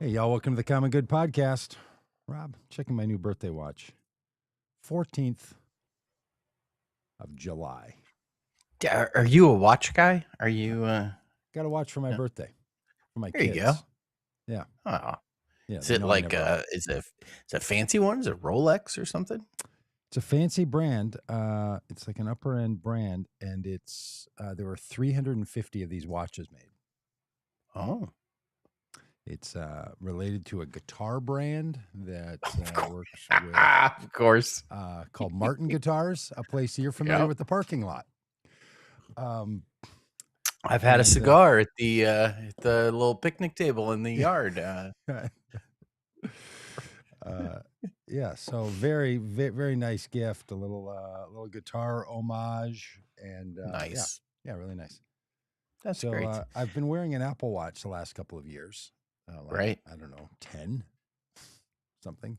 Hey, y'all, welcome to the Common Good Podcast. Rob, checking my new birthday watch. 14th of July. Are you a watch guy? Are you? Got a watch for my Yeah. birthday, for my There you go. kids. Yeah. Oh, Yeah, is they it know I like never. is it a fancy one? Is it Rolex or something? It's a fancy brand. It's like an upper end brand, and there were 350 of these watches made. Oh, It's related to a guitar brand that works with of course. called Martin Guitars, a place you're familiar Yep. with the parking lot. Um, I've had a cigar at the little picnic table in the yard. Yeah, so very, very nice gift. A little guitar homage, and Nice. yeah, really nice. That's So great. I've been wearing an Apple Watch the last couple of years, Right. I don't know, 10 something,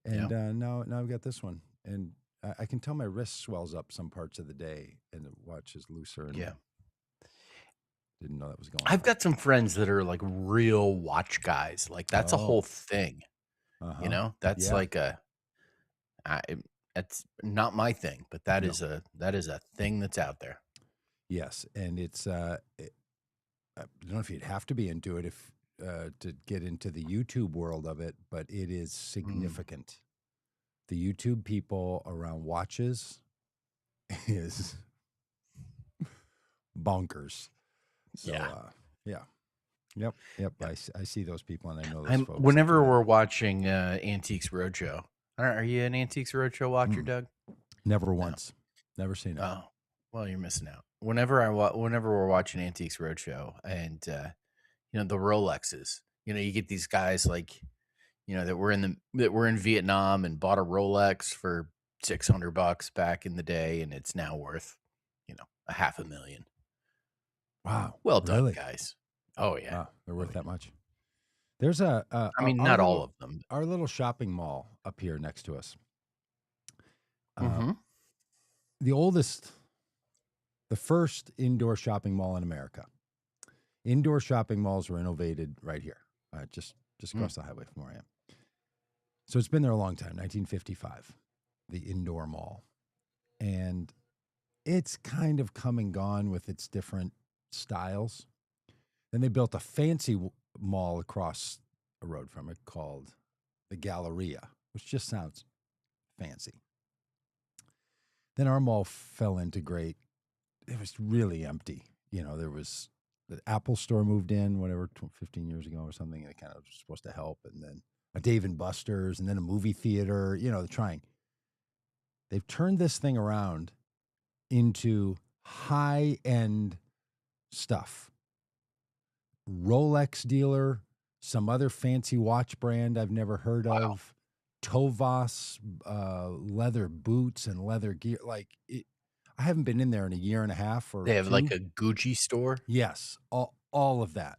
Yeah. and now I've got this one, and I can tell my wrist swells up some parts of the day, and the watch is looser. And Yeah. didn't know that was going I've on. got some friends that are like real watch guys. Like that's a whole Oh, thing. You uh-huh. know, that's Yeah. like that's not my thing, but that No. is a thing that's out there. Yes, and I don't know if you'd have to be into it if to get into the YouTube world of it, but it is Mm. significant. The YouTube people around watches is bonkers. So Yeah. yeah, yep. Yep. I see those people, and I know those folks. Whenever we're watching Antiques Roadshow. Are you an Antiques Roadshow watcher, Doug? Never No. once, never seen it. Oh, well, you're missing out. Whenever we're watching Antiques Roadshow, and the Rolexes, you get these guys like that were in Vietnam and bought a Rolex for $600 back in the day, and it's now worth $500,000. Wow, Well done, really? guys. Oh yeah. Wow, they're Oh, worth that yeah. much. There's I mean, not all of them. our little shopping mall up here next to us. Uh, Mm-hmm. the first indoor shopping mall in America. Indoor shopping malls were innovated right here, just across the highway from where I am. So it's been there a long time, 1955, the indoor mall. And it's kind of come and gone with its different styles. Then they built a fancy mall across a road from it called the Galleria, which just sounds fancy. Then our mall fell into great, it was really empty. There was the Apple store moved in, whatever, 15 years ago or something. They kind of was supposed to help. And then a Dave and Buster's, and then a movie theater. They're trying. They've turned this thing around into high end stuff. Rolex dealer, some other fancy watch brand I've never heard Wow. of, Tovas leather boots and leather gear. I haven't been in there in a year and a half or They have like two. a Gucci store. Yes, all of that.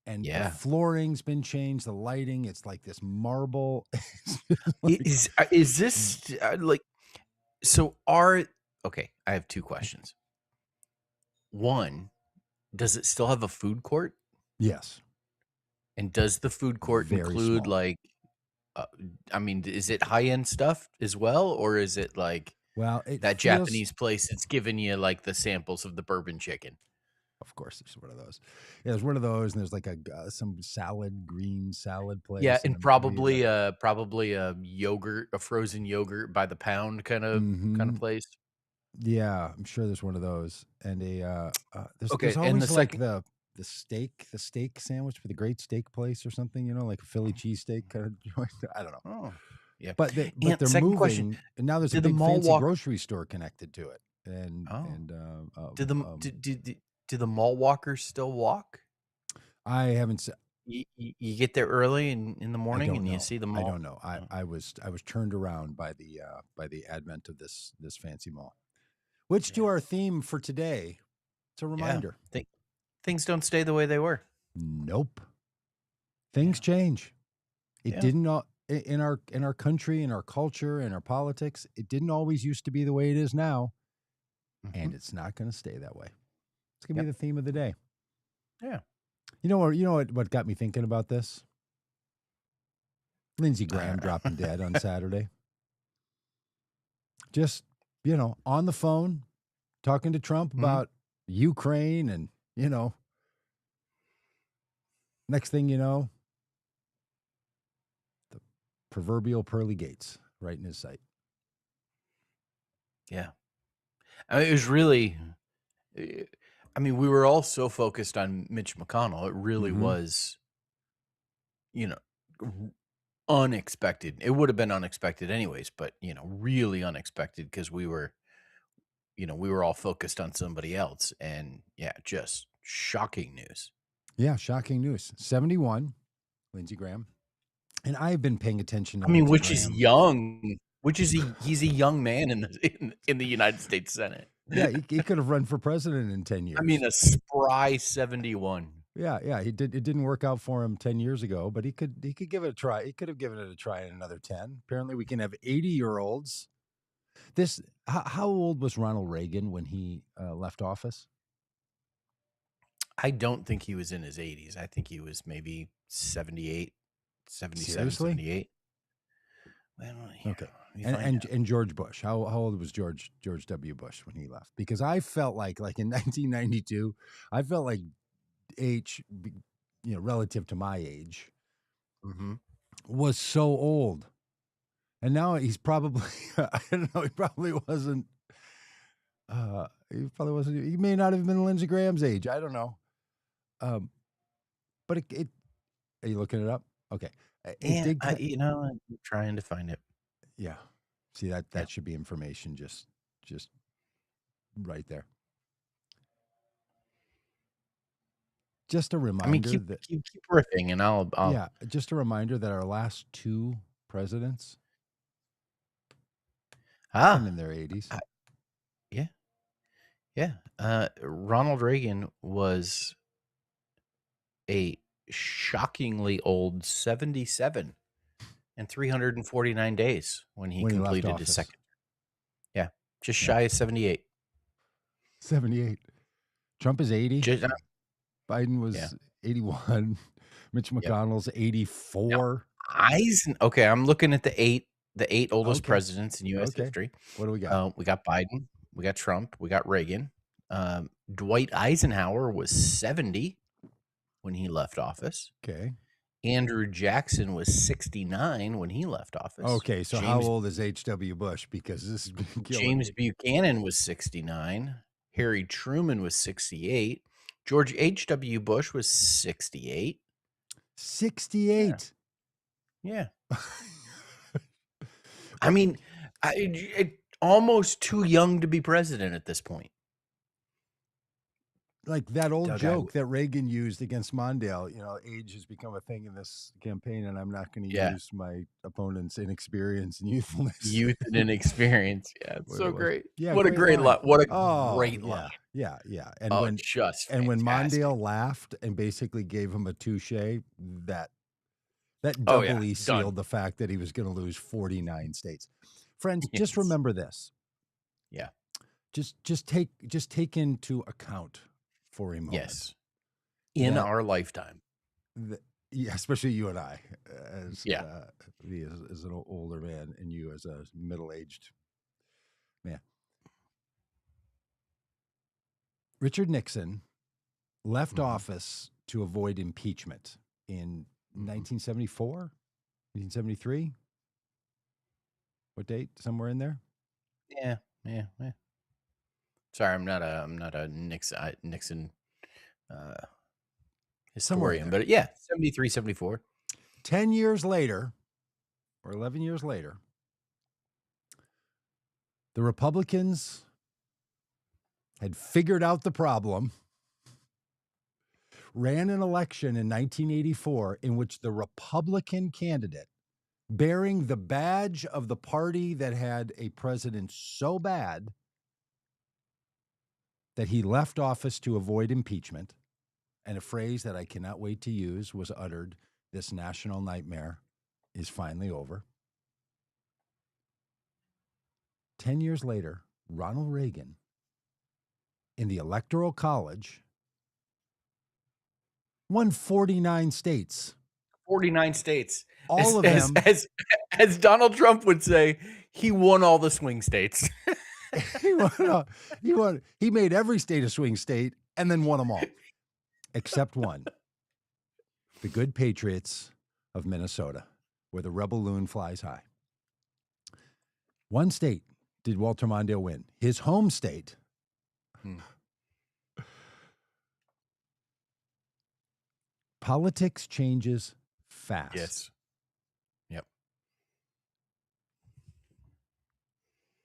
And the Yeah. flooring's been changed, the lighting, it's like this marble. Is this like so? Okay? I have two questions. One, does it still have a food court? Yes, And does the food court very include small. like, uh, I mean, is it high end stuff as well, or is it like Well, it that feels, Japanese place that's giving you like the samples of the bourbon chicken? of course, there's one of those. Yeah, there's one of those, and there's like some green salad Yeah, place, and and probably a yogurt, a frozen yogurt by the pound kind of mm-hmm. place. Yeah, I'm sure there's one of those, and there's Okay, and the always like second, the steak sandwich for the great steak place or something, like a Philly cheesesteak kind of joint. I don't know. oh, yeah. But And they're second question, moving, and now there's a did the big mall fancy walk? grocery store connected to it, and Oh, and did the do the mall walkers still walk? I haven't. You get there early in the I morning don't and you know. see the I mall. don't know. Oh, I was turned around by the advent of this fancy mall, which to yeah, our theme for today, it's a yeah. reminder. Things don't stay the way they were. Nope, things Yeah, change. It yeah. didn't in our country, in our culture, in our politics. It didn't always used to be the way it is now, Hmm. and it's not going to stay that way. It's going to be Yep. the theme of the day. Yeah. You know what got me thinking about this? Lindsey Graham dropping dead on Saturday. Just, on the phone, talking to Trump about Ukraine and, next thing you know, the proverbial pearly gates right in his sight. Yeah. I mean, it was really, we were all so focused on Mitch McConnell. It really was, unexpected. It would have been unexpected anyways, but, really unexpected because we were all focused on somebody else. And yeah, just shocking news. Yeah, shocking news. 71, Lindsey Graham. And I've been paying attention to Lindsey Which is Graham. young. He's a young man in the United States Senate. Yeah, he could have run for president in 10 years. A spry 71. Yeah, it didn't work out for him 10 years ago, but he could give it a try. He could have given it a try in another 10. Apparently we can have 80-year-olds. How old was Ronald Reagan when he left office? I don't think he was in his 80s. I think he was maybe 78, 77, Seriously? 78. Well, okay. And George Bush. How old was George W. Bush when he left? Because I felt like in 1992, I felt like H, relative to my age, was so old. And now he's probably, I don't know, he probably wasn't, he may not have been Lindsey Graham's age. I don't know. But it are you looking it up? Okay. I'm trying to find it. Yeah. See, that should be information just right there. Just a reminder keep riffing, and I'll yeah, just a reminder that our last two presidents been in their 80s. Ronald Reagan was a shockingly old 77 and 349 days when he completed his second. Yeah, just shy of 78. 78. Trump is 80. Biden was 81. Mitch McConnell's 84. Okay, I'm looking at the eight oldest presidents in U.S. history. What do we got? We got Biden, we got Trump, we got Reagan. Dwight Eisenhower was 70 when he left office. Okay. Andrew Jackson was 69 when he left office. Okay, so how old is H.W. Bush? Because this has been killing James Buchanan was 69. Harry Truman was 68. George H.W. Bush was 68. 68. Yeah. Almost too young to be president at this point. Like that old joke that Reagan used against Mondale, age has become a thing in this campaign, and I'm not going to use my opponent's inexperience and youthfulness. Youth and inexperience. Yeah, it's so great. Yeah, what a great line. What a great line. Yeah. And when Mondale laughed and basically gave him a touche, that doubly sealed the fact that he was going to lose 49 states. Friends, just remember this. Yeah. Just take into account for a moment. Yes. In our lifetime. Especially you and I, as an older man, and you as a middle-aged man. Richard Nixon left office to avoid impeachment in 1974, 1973. What date? Somewhere in there. Yeah. Sorry, I'm not a Nixon historian, but 73, 74. 10 years later, or 11 years later, the Republicans had figured out the problem, ran an election in 1984 in which the Republican candidate, bearing the badge of the party that had a president so bad that he left office to avoid impeachment, and a phrase that I cannot wait to use was uttered, "This national nightmare is finally over." 10 years later, Ronald Reagan, in the Electoral College, won 49 states. 49 states. All of them. As Donald Trump would say, he won all the swing states. he he made every state a swing state and then won them all, except one. The good patriots of Minnesota, where the rebel loon flies high. One state did Walter Mondale win. His home state. Politics changes fast. Yes. Yep.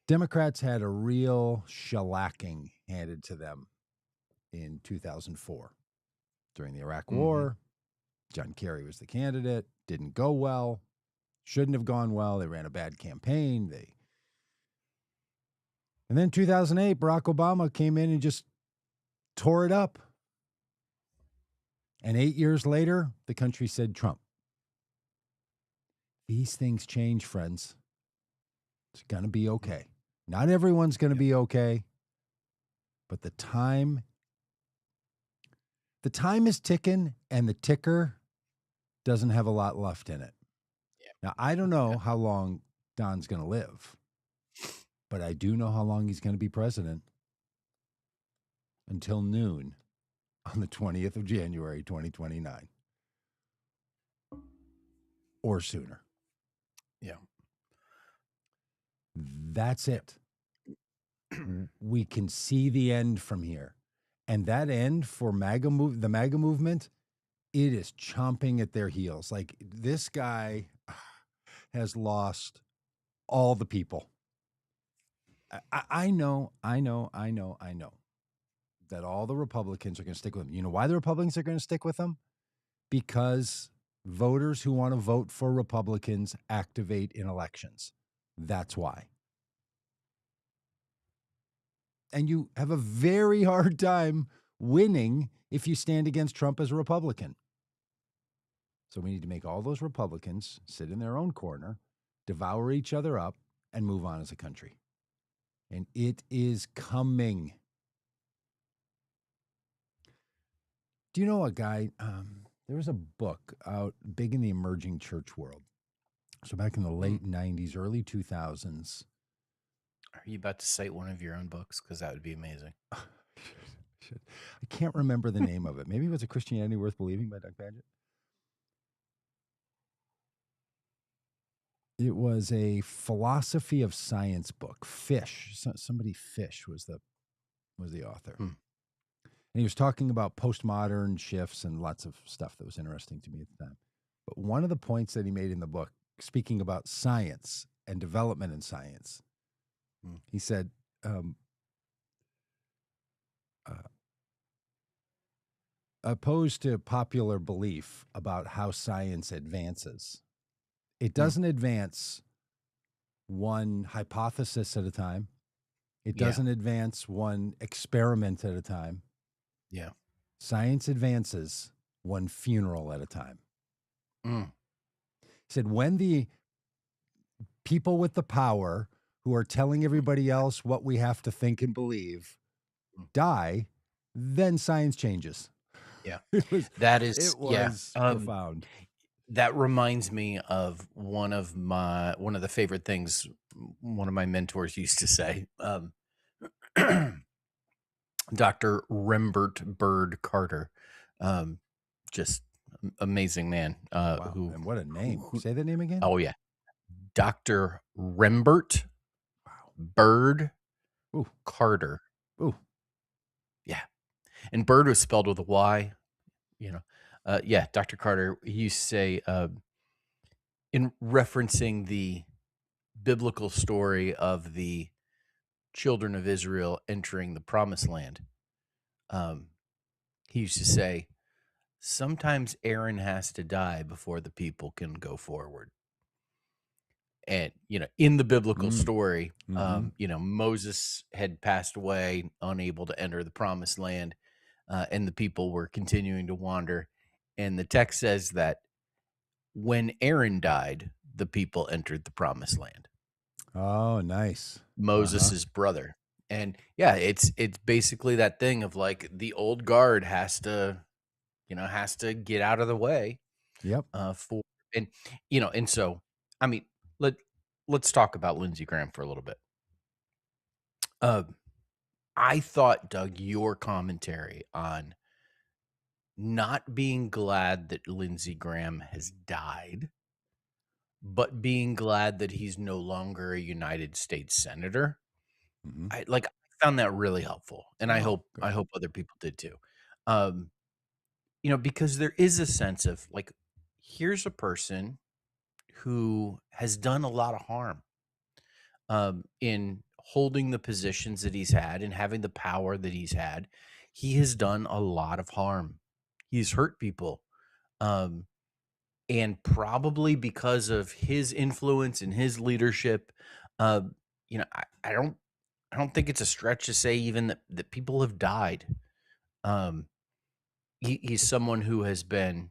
Democrats had a real shellacking handed to them in 2004 during the Iraq War. John Kerry was the candidate. Didn't go well. Shouldn't have gone well. They ran a bad campaign. And then 2008, Barack Obama came in and just tore it up. And 8 years later, the country said Trump. These things change, friends. It's going to be okay. Not everyone's going to be okay, but the time is ticking, and the ticker doesn't have a lot left in it. Yeah. Now, I don't know how long Don's going to live, but I do know how long he's going to be president. Until noon on the 20th of January, 2029. Or sooner. Yeah. That's it. We can see the end from here. And that end for the MAGA movement, it is chomping at their heels. Like, this guy has lost all the people. I know that all the Republicans are going to stick with him. You know why the Republicans are going to stick with him? Because voters who want to vote for Republicans activate in elections. That's why. And you have a very hard time winning if you stand against Trump as a Republican. So we need to make all those Republicans sit in their own corner, devour each other up, and move on as a country. And it is coming. Do you know a guy? There was a book out big in the emerging church world. So back in the late 90s, early 2000s. Are you about to cite one of your own books? Because that would be amazing. I can't remember the name of it. Maybe it was A Christianity Worth Believing by Doug Pagitt. It was a philosophy of science book. Fish. Somebody Fish was the author. And he was talking about postmodern shifts and lots of stuff that was interesting to me at the time. But one of the points that he made in the book, speaking about science and development in science, he said, opposed to popular belief about how science advances, it doesn't advance one hypothesis at a time. It doesn't advance one experiment at a time. Yeah. Science advances one funeral at a time. He said, when the people with the power who are telling everybody else what we have to think and believe die, then science changes. Yeah. It was profound. That reminds me of one of the favorite things one of my mentors used to say. Dr. Rembert Bird Carter, just amazing man. Wow. And what a name. Say the name again. Oh, yeah. Dr. Rembert Bird Carter. Ooh. Yeah. And Bird was spelled with a Y, Dr. Carter, he used to say, in referencing the biblical story of the children of Israel entering the promised land, he used to say, sometimes Aaron has to die before the people can go forward. And, in the biblical story, Moses had passed away, unable to enter the promised land, and the people were continuing to wander. And the text says that when Aaron died, the people entered the promised land. Oh, nice. Moses's brother. And yeah, it's basically that thing of like the old guard has to get out of the way Yep. For and and so I mean, let let's talk about Lindsey Graham for a little bit. Uh, I thought, Doug, your commentary on not being glad that Lindsey Graham has died, but being glad that he's no longer a United States senator. Hmm. I found that really helpful, and I Oh, hope I good. hope other people did too. Um, because there is a sense of like, here's a person who has done a lot of harm in holding the positions that he's had and having the power that he's had. He has done a lot of harm. He's hurt people. Um, and probably because of his influence and his leadership, uh, I don't think it's a stretch to say even that people have died. Um, he's someone who has been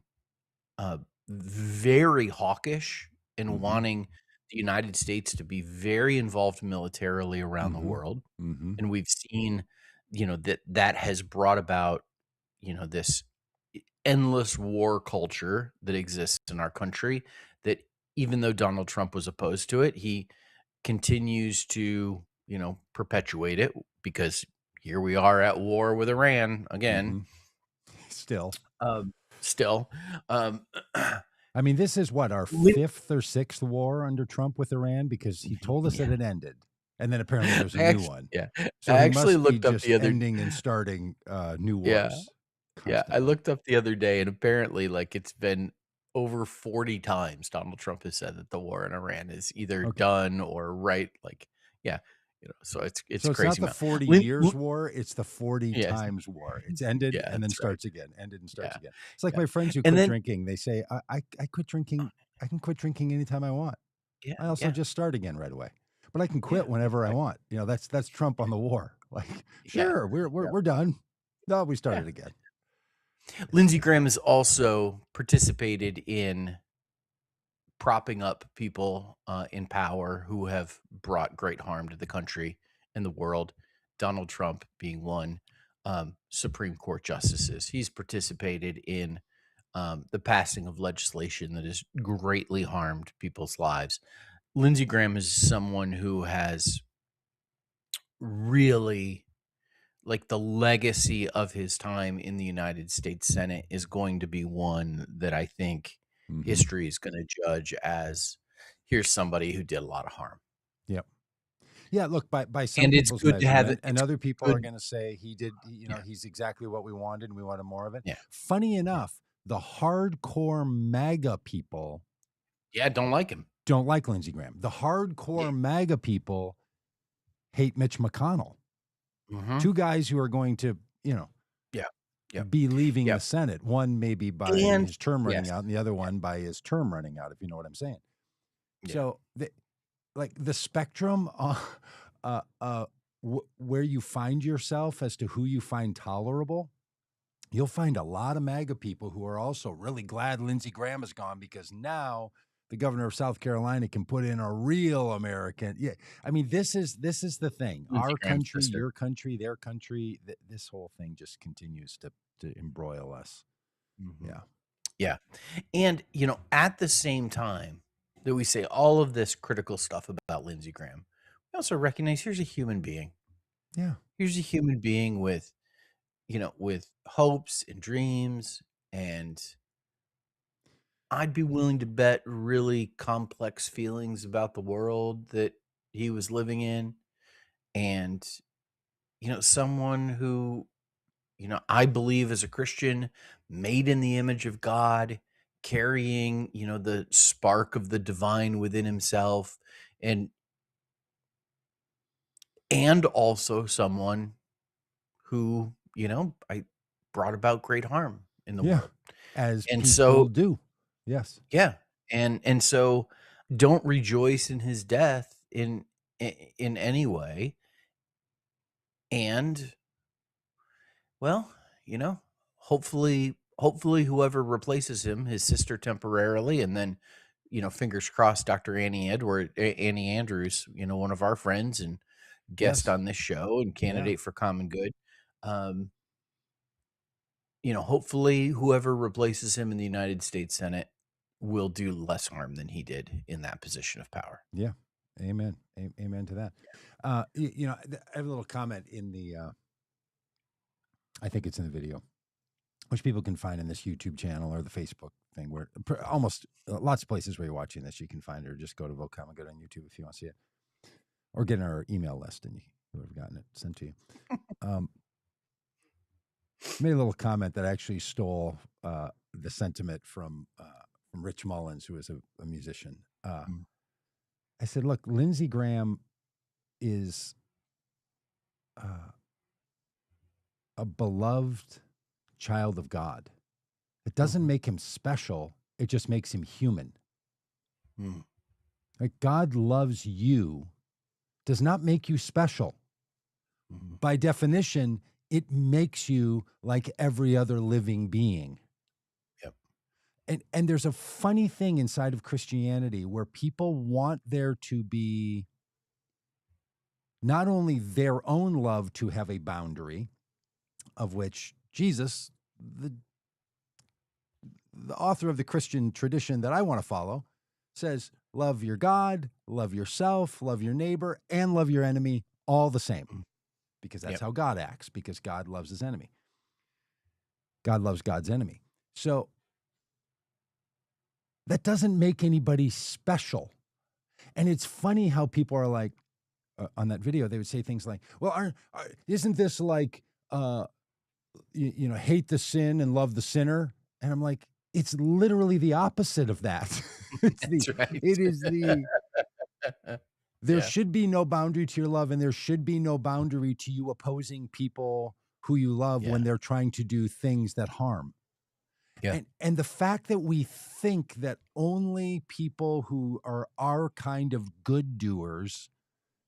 uh, very hawkish in Hmm. wanting the United States to be very involved militarily around the Hmm. world, Hmm. and we've seen, that has brought about, this endless war culture that exists in our country. That even though Donald Trump was opposed to it, he continues to, perpetuate it because here we are at war with Iran again. Hmm. Still. Still, um, I mean, this is what, our Lin- fifth or sixth war under Trump with Iran, because he told us that yeah, it ended. And then apparently there's a I new actually, one. yeah, I So he actually must be looked up just the other, ending and starting new yeah, wars yeah, I constantly. looked up the other day, and apparently, like, it's been over 40 times Donald Trump has said that the war in Iran is either Okay. done or right. Like, yeah, so it's So it's not crazy the amount. 40 Lin, years war, it's the 40 yes, times war. It's ended yeah, and then that's right. starts again, ended and starts Yeah, again. It's like yeah, my friends who and quit then, drinking. They say, I quit drinking. I can quit drinking anytime I want. yeah, I also yeah, just start again right away. But I can yeah, quit whenever I exactly. want. That's Trump on the war. Like, Yeah, sure, yeah, we're done. No, we yeah. started again. It's Lindsey just Graham has also participated in propping up people in power who have brought great harm to the country and the world. Donald Trump being one, Supreme Court justices. He's participated in the passing of legislation that has greatly harmed people's lives. Lindsey Graham is someone who has really, like, the legacy of his time in the United States Senate is going to be one that I think hmm. history is going to judge as, here's somebody who did a lot of harm. Yep. Yeah, look, by some And it's people's good to have it. measurement, and It's other people are good. going to say Yeah. he's exactly what we wanted and we wanted more of it. Yeah. Funny Yeah. enough, the hardcore MAGA people Yeah. Don't like him. don't like Lindsey Graham. The Yeah. hardcore MAGA people hate Mitch McConnell. Hmm. Two guys who are going to, Yeah. Yeah. be leaving Yeah. the Senate. One maybe by And his term running yes. out, and the other Yeah. one by his term running out, if you know what I'm saying. Yeah. So, like the spectrum, uh, uh, where you find yourself as to who you find tolerable, you'll find a lot of MAGA people who are also really glad Lindsey Graham is gone because now the governor of South Carolina can put in a real American. Yeah, I mean this is the thing. Lindsey Our Graham's country, sister. your country, their country. This whole thing just continues to embroil us. Hmm. Yeah. Yeah. And, at the same time that we say all of this critical stuff about Lindsey Graham, we also recognize here's a human being. Yeah. Here's a human being with, with hopes and dreams. And I'd be willing to bet really complex feelings about the world that he was living in. And, someone who, I believe as a Christian, made in the image of God, carrying, the spark of the divine within himself, and also someone who, I brought about great harm in the Yeah. world. As And people so, do. Yes. yeah, and so don't rejoice in his death in any way. And, well, hopefully whoever replaces him, his sister temporarily, and then, fingers crossed, Dr. Annie Andrews, one of our friends and guest Yes. on this show and Yeah. candidate for common good. Hopefully whoever replaces him in the United States Senate will do less harm than he did in that position of power. Yeah. Amen. Amen to that. I have a little comment in the, I think it's in the video, which people can find in this YouTube channel or the Facebook thing, where almost lots of places where you're watching this, you can find it, or just go to Vocom and go on YouTube if you want to see it, or get on our email list and you have gotten it sent to you. Made a little comment that actually stole the sentiment from Rich Mullins, who is a musician. I said, look, Lindsey Graham is a beloved child of God. It doesn't make him special. It just makes him human. Like, God loves you, does not make you special. By definition, it makes you like every other living being. Yep. And there's a funny thing inside of Christianity where people want there to be not only their own love to have a boundary, of which Jesus, the author of the Christian tradition that I want to follow, says, love your God, love yourself, love your neighbor, and love your enemy all the same. Because that's how God acts, because God loves his enemy. God loves God's enemy. So that doesn't make anybody special. And it's funny how people are like, on that video, they would say things like, well, isn't this like, hate the sin and love the sinner? And I'm like, it's literally the opposite of that. It is the there should be no boundary to your love, and there should be no boundary to you opposing people who you love when they're trying to do things that harm. And the fact that we think that only people who are our kind of good doers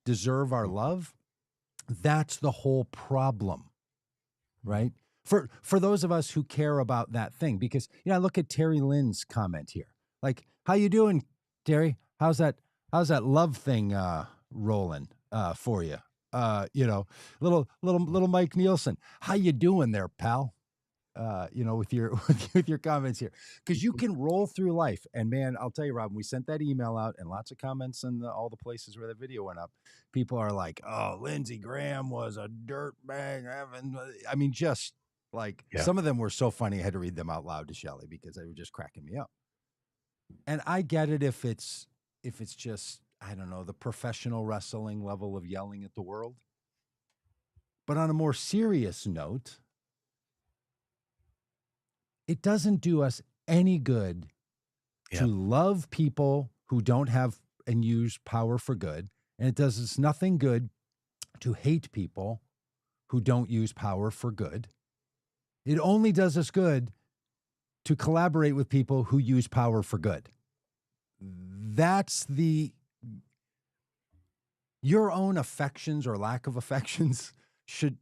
deserve our love, that's the whole problem, right? For those of us who care about that thing, because, I look at Terry Lynn's comment here. Like, how you doing, Terry? How's that love thing rolling for you? Little Mike Nielsen. How you doing there, pal? With your comments here, because you can roll through life. And man, I'll tell you, Rob, we sent that email out and lots of comments in all the places where the video went up. People are like, oh, Lindsey Graham was a dirtbag. I mean, just like some of them were so funny. I had to read them out loud to Shelley because they were just cracking me up. And I get it if it's just, I don't know, the professional wrestling level of yelling at the world. But on a more serious note, it doesn't do us any good to love people who don't have and use power for good. And it does us nothing good to hate people who don't use power for good. It only does us good to collaborate with people who use power for good. That's your own affections or lack of affections should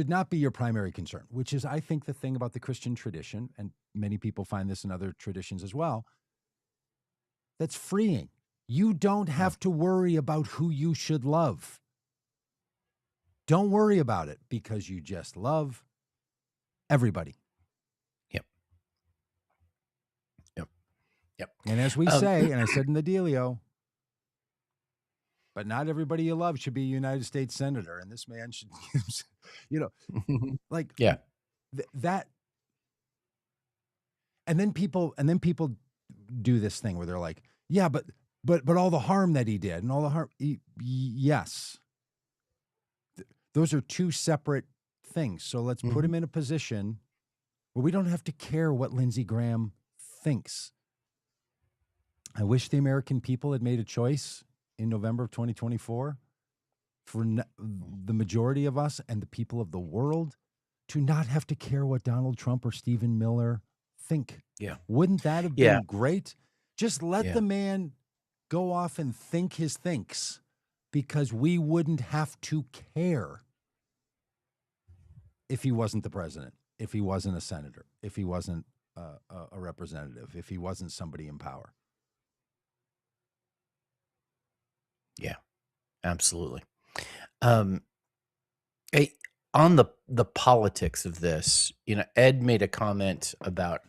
not be your primary concern, which is, I think, the thing about the Christian tradition, and many people find this in other traditions as well, that's freeing. You don't have to worry about who you should love. Don't worry about it, because you just love everybody. Yep. And as we say, and I said in the dealio, but not everybody you love should be a United States senator, and this man should, like that. And then people do this thing where they're like, yeah, but all the harm that he did and all the harm. Yes, those are two separate things. So let's put him in a position where we don't have to care what Lindsey Graham thinks. I wish the American people had made a choice in November of 2024 for the majority of us and the people of the world to not have to care what Donald Trump or Stephen Miller think. Wouldn't that have been great? Just let the man go off and think his thinks, because we wouldn't have to care if he wasn't the president, if he wasn't a senator, if he wasn't a representative, if he wasn't somebody in power. Yeah, absolutely. On the politics of this, Ed made a comment about,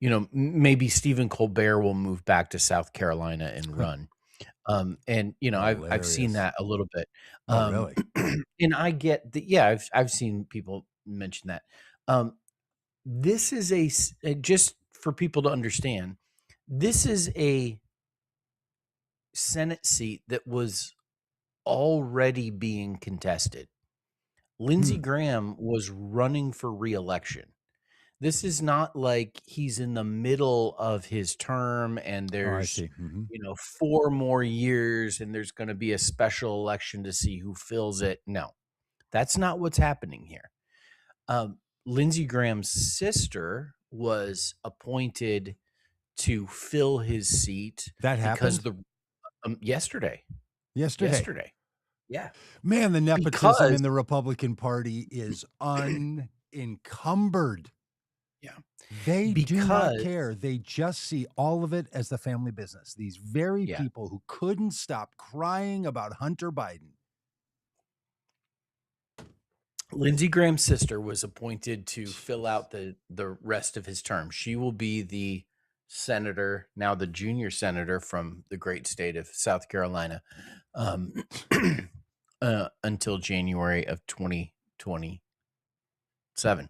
maybe Stephen Colbert will move back to South Carolina and run. And I've seen Hilarious. that a little bit. Oh, really? And I get that. Yeah, I've seen people mention that. This is just for people to understand. This is a Senate seat that was already being contested. Lindsey Graham was running for re-election. This is not like he's in the middle of his term and Oh, I there's, see. 4 more years and there's going to be a special election to see who fills it. No, that's not what's happening here. Lindsey Graham's sister was appointed to fill his seat That because happened yesterday. yesterday. Yeah. Man, the nepotism Because in the Republican Party is unencumbered. yeah. They do not Because care. They just see all of it as the family business. These very yeah. people who couldn't stop crying about Hunter Biden. Lindsey Graham's sister was appointed to fill out the rest of his term. She will be the senator, now the junior senator from the great state of South Carolina, until January of 2027.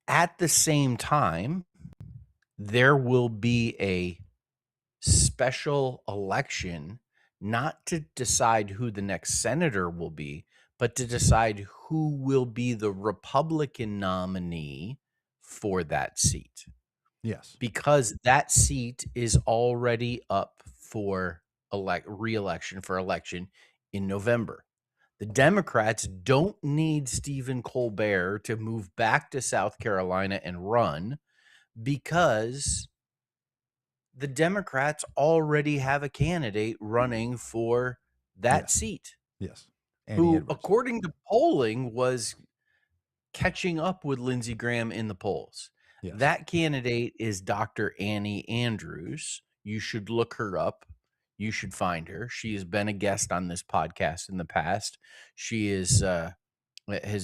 At the same time, there will be a special election, not to decide who the next senator will be, but to decide who will be the Republican nominee for that seat. Yes. Because that seat is already up for re-election in November. The Democrats don't need Stephen Colbert to move back to South Carolina and run because the Democrats already have a candidate running for that seat. Yes. Annie Who, Edwards. according to polling, was catching up with Lindsey Graham in the polls. Yes. That candidate is Dr. Annie Andrews. You should look her up. You should find her. She has been a guest on this podcast in the past. She has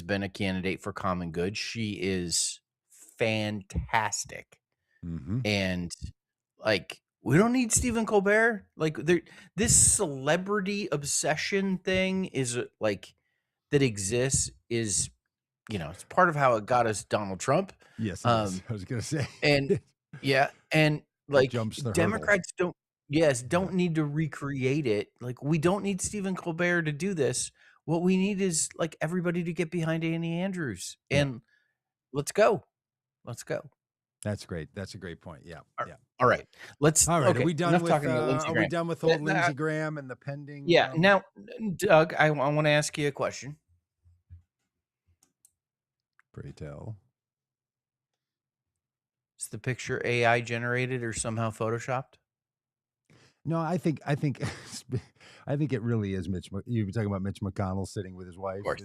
been a candidate for Common Good. She is fantastic. And we don't need Stephen Colbert. This celebrity obsession thing is that exists is, it's part of how it got us Donald Trump. Yes, it is. I was going to say. And yeah, and jumps the Democrats don't need to recreate it. We don't need Stephen Colbert to do this. What we need is everybody to get behind Annie Andrews and let's go. Let's go. That's great. That's a great point. Yeah. Yeah. All right. All right. Okay, Are we done with Lindsey Graham. old Lindsey Graham and the pending? Yeah. Now, Doug, I want to ask you a question. Pray tell. Is the picture AI generated or somehow photoshopped? No, I think it really is Mitch. You were talking about Mitch McConnell sitting with his wife with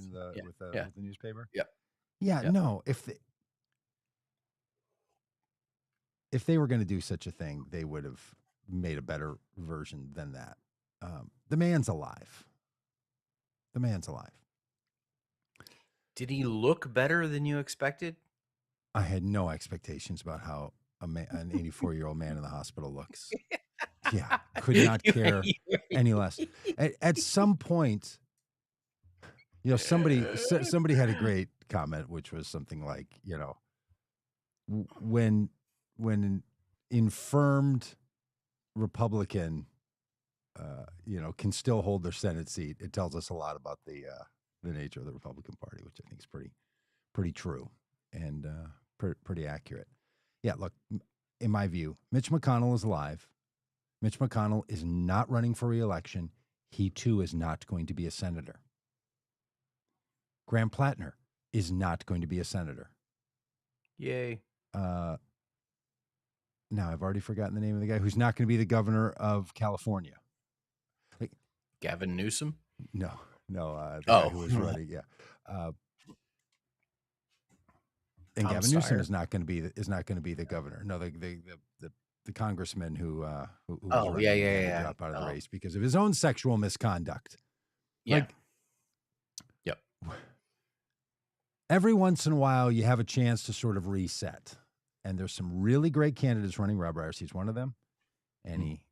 the newspaper. Yeah. Yeah. No, if they were going to do such a thing, they would have made a better version than that. The man's alive. Did he look better than you expected? I had no expectations about how an 84-year-old man in the hospital looks. Yeah, could not care any less. At some point, somebody had a great comment, which was something like, when an infirmed Republican, can still hold their Senate seat, it tells us a lot about the nature of the Republican Party, which I think is pretty true and pretty accurate. Yeah, look, in my view, Mitch McConnell is alive. Mitch McConnell is not running for re-election. He, too, is not going to be a senator. Graham Plattner is not going to be a senator. Yay. Now, I've already forgotten the name of the guy who's not going to be the governor of California. Gavin Newsom? No. The guy who was running, yeah. And Gavin Newsom is not going to be the governor. No, the congressman who was running had to drop out of the race because of his own sexual misconduct. Yeah. Yep. every once in a while you have a chance to sort of reset. And there's some really great candidates running. Robb Ryerse, he's one of them. Annie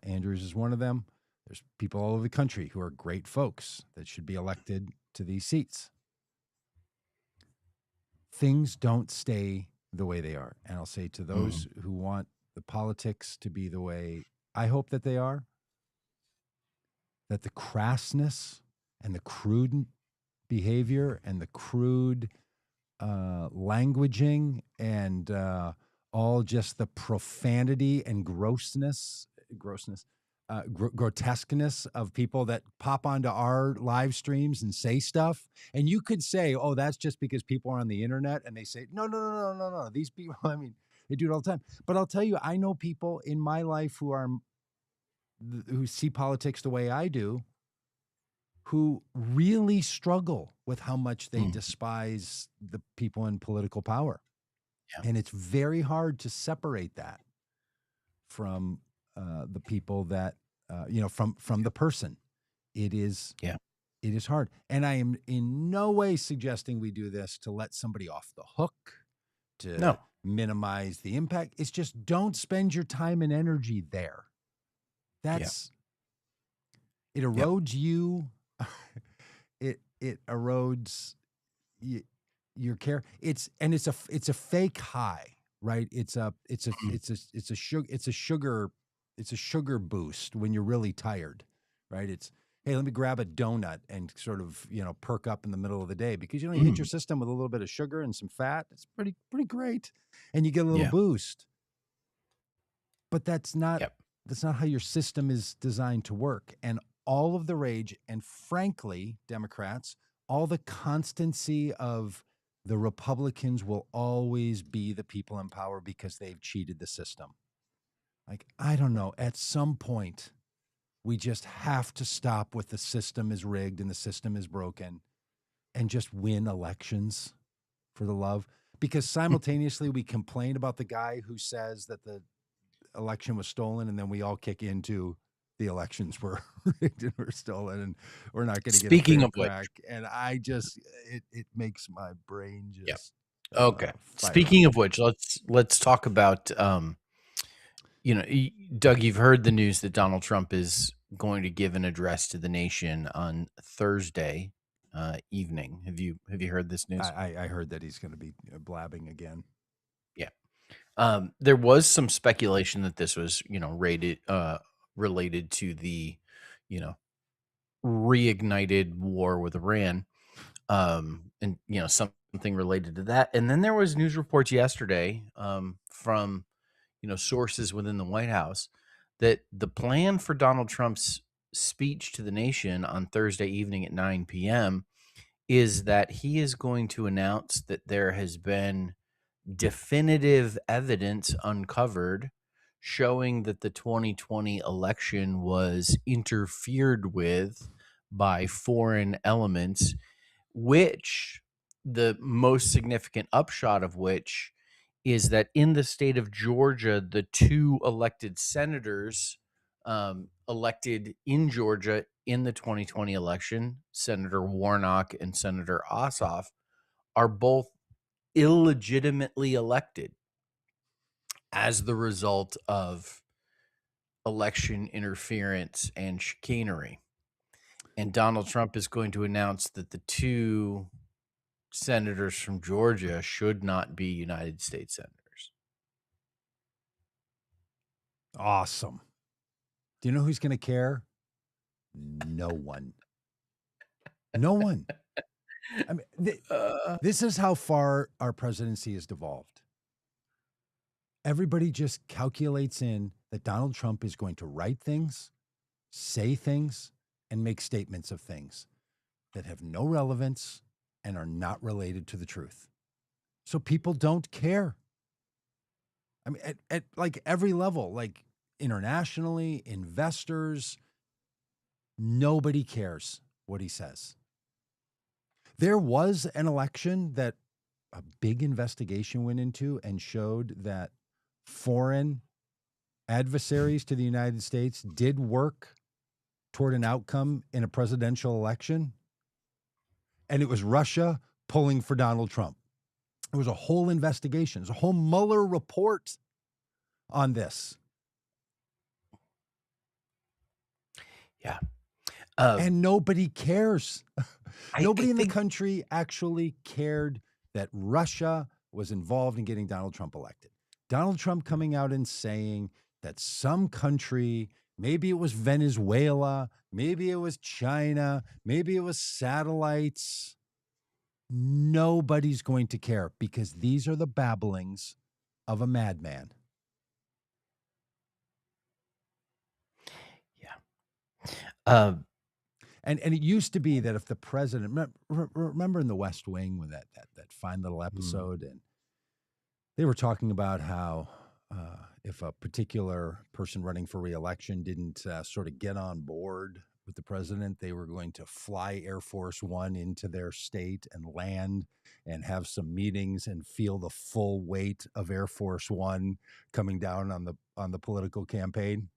Andrews is one of them. There's people all over the country who are great folks that should be elected to these seats. Things don't stay the way they are. And I'll say to those who want the politics to be the way I hope that they are, that the crassness and the crude behavior and the crude languaging and all just the profanity and grotesqueness of people that pop onto our live streams and say stuff. And you could say, oh, that's just because people are on the internet and they say, no. These people, I mean, they do it all the time. But I'll tell you, I know people in my life who see politics the way I do, who really struggle with how much they despise the people in political power. Yeah. And it's very hard to separate that from the people that, from the person. It is hard. And I am in no way suggesting we do this to let somebody off the hook, to minimize the impact. It's just don't spend your time and energy there. It erodes you. It erodes your care. It's a fake high, right? It's a sugar boost when you're really tired, right? It's, hey, let me grab a donut and sort of, perk up in the middle of the day, because you hit your system with a little bit of sugar and some fat. It's pretty great, and you get a little boost. But that's not how your system is designed to work. And all of the rage, and frankly, Democrats, all the constancy of the Republicans will always be the people in power because they've cheated the system. Like, I don't know, at some point, we just have to stop with the system is rigged and the system is broken and just win elections, for the love. Because simultaneously we complain about the guy who says that the election was stolen, and then we all kick into the elections were rigged and were stolen, and we're not going to get a fair crack. And I just, it makes my brain just okay. Speaking of which, let's talk about Doug, you've heard the news that Donald Trump is going to give an address to the nation on Thursday evening. Have you heard this news? I heard that he's going to be blabbing again. Yeah. There was some speculation that this was, related to the, reignited war with Iran, and something related to that. And then there was news reports yesterday from sources within the White House that the plan for Donald Trump's speech to the nation on Thursday evening at 9 p.m. is that he is going to announce that there has been definitive evidence uncovered showing that the 2020 election was interfered with by foreign elements, which the most significant upshot of which is that in the state of Georgia, the two elected senators elected in Georgia in the 2020 election, Senator Warnock and Senator Ossoff, are both illegitimately elected as the result of election interference and chicanery. And Donald Trump is going to announce that the two senators from Georgia should not be United States senators. Awesome. Do you know who's going to care? No one. No one. I mean, this is how far our presidency has devolved. Everybody just calculates in that Donald Trump is going to write things, say things, and make statements of things that have no relevance and are not related to the truth. So people don't care. I mean, at like every level, like internationally, investors, nobody cares what he says. There was an election that a big investigation went into and showed that foreign adversaries to the United States did work toward an outcome in a presidential election. And it was Russia pulling for Donald Trump. There was a whole investigation. There's a whole Mueller report on this. Yeah. And nobody cares. Nobody in the think country actually cared that Russia was involved in getting Donald Trump elected. Donald Trump coming out and saying that some country, maybe it was Venezuela, maybe it was China, maybe it was satellites. Nobody's going to care because these are the babblings of a madman. Yeah. And it used to be that if the president, remember in the West Wing with that fine little episode, and they were talking about how if a particular person running for re-election didn't sort of get on board with the president, they were going to fly Air Force One into their state and land and have some meetings and feel the full weight of Air Force One coming down on the political campaign.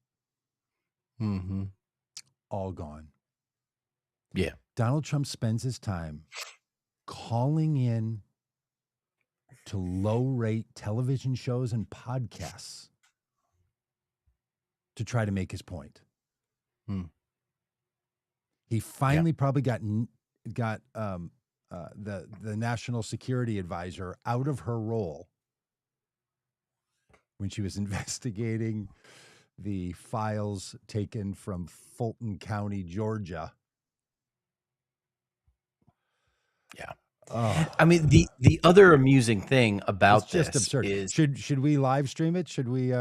Mm-hmm. All gone. Yeah. Donald Trump spends his time calling in to low-rate television shows and podcasts to try to make his point. He finally probably got the national security advisor out of her role when she was investigating the files taken from Fulton County, Georgia. Yeah. Oh, I mean, the other amusing thing about it's just this absurd. is Should we live stream it? Should we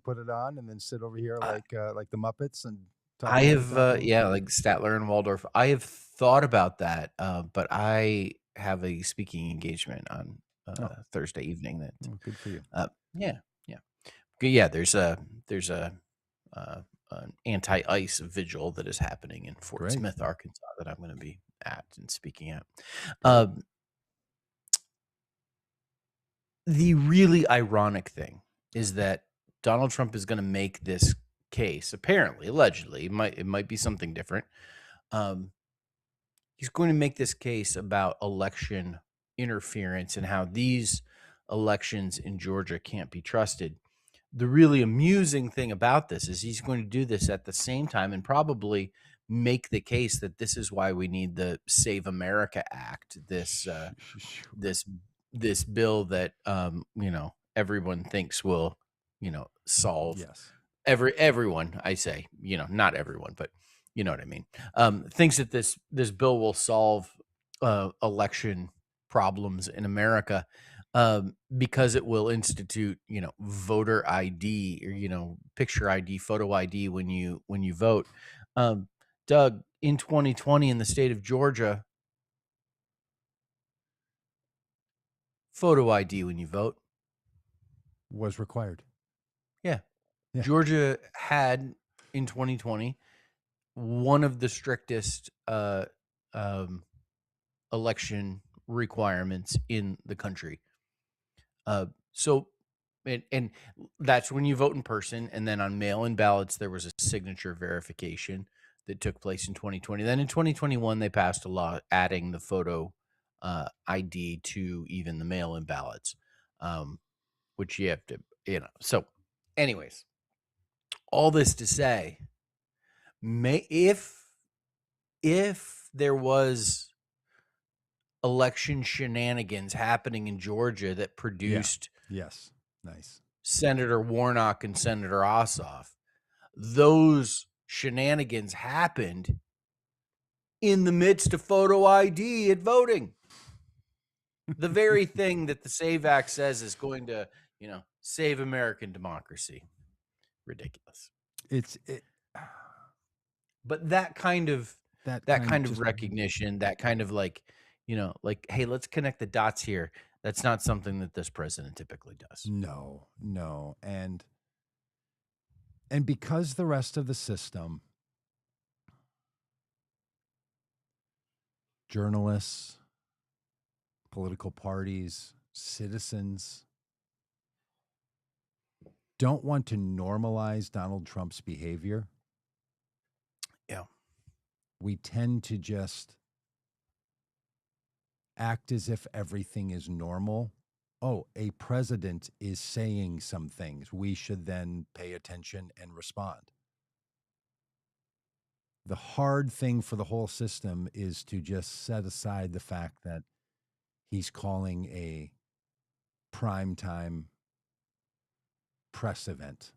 put it on and then sit over here like the Muppets and talk? I have like Statler and Waldorf. I have thought about that, but I have a speaking engagement on Thursday evening. That good for you. Yeah. There's an anti-ice vigil that is happening in Fort Smith, Arkansas, that I'm going to be at and speaking at. The really ironic thing is that Donald Trump is going to make this case, apparently, allegedly, it might be something different. He's going to make this case about election interference and how these elections in Georgia can't be trusted. The really amusing thing about this is he's going to do this at the same time and probably make the case that this is why we need the Save America Act, this bill that everyone thinks will solve everyone. I say not everyone, but you know what I mean. Thinks that this bill will solve election problems in America because it will institute voter ID or picture ID, photo ID when you vote. Doug, in 2020 in the state of Georgia, photo ID when you vote was required. Yeah. Georgia had in 2020 one of the strictest election requirements in the country. So that's when you vote in person, and then on mail-in ballots there was a signature verification that took place in 2020. Then in 2021 they passed a law adding the photo ID to even the mail-in ballots, which you have to So anyways, all this to say, if there was election shenanigans happening in Georgia that produced Senator Warnock and Senator Ossoff, those shenanigans happened in the midst of photo ID at voting. The very thing that the SAVE Act says is going to, save American democracy. Ridiculous. But that kind of recognition, that kind of hey, let's connect the dots here. That's not something that this president typically does. No. And because the rest of the system, journalists, political parties, citizens, don't want to normalize Donald Trump's behavior. Yeah. We tend to just act as if everything is normal. Oh, a president is saying some things. We should then pay attention and respond. The hard thing for the whole system is to just set aside the fact that he's calling a primetime press event,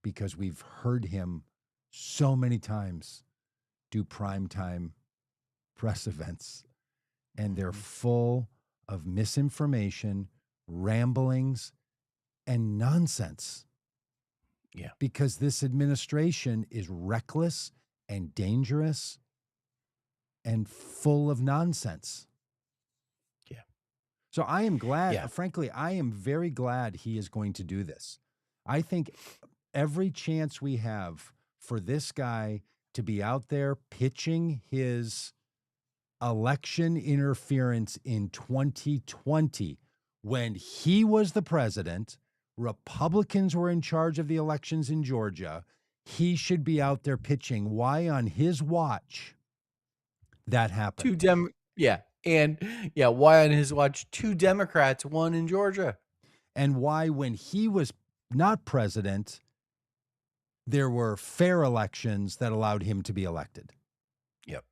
because we've heard him so many times do primetime press events, and they're full of misinformation, ramblings, and nonsense. Yeah. Because this administration is reckless and dangerous and full of nonsense. Yeah. So I am glad, Yeah. frankly, I am very glad he is going to do this. I think every chance we have for this guy to be out there pitching his election interference in 2020, when he was the president, Republicans were in charge of the elections in Georgia, he should be out there pitching why on his watch that happened. Why on his watch 2 Democrats won in Georgia? And why, when he was not president, there were fair elections that allowed him to be elected. Yep.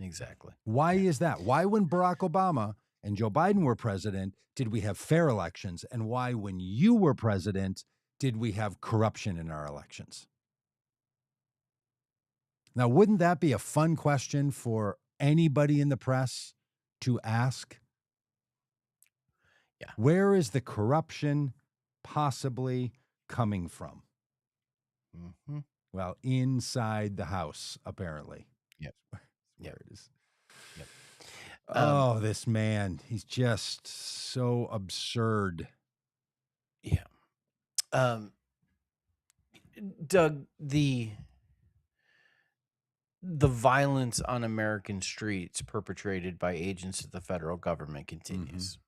Exactly. Why is that? Why, when Barack Obama and Joe Biden were president, did we have fair elections? And why, when you were president, did we have corruption in our elections? Now, wouldn't that be a fun question for anybody in the press to ask? Yeah. Where is the corruption possibly coming from? Mm-hmm. Well, inside the house, apparently. Yep. Where it is. Yep. Oh, this man, he's just so absurd. Yeah. Doug, the violence on American streets perpetrated by agents of the federal government continues.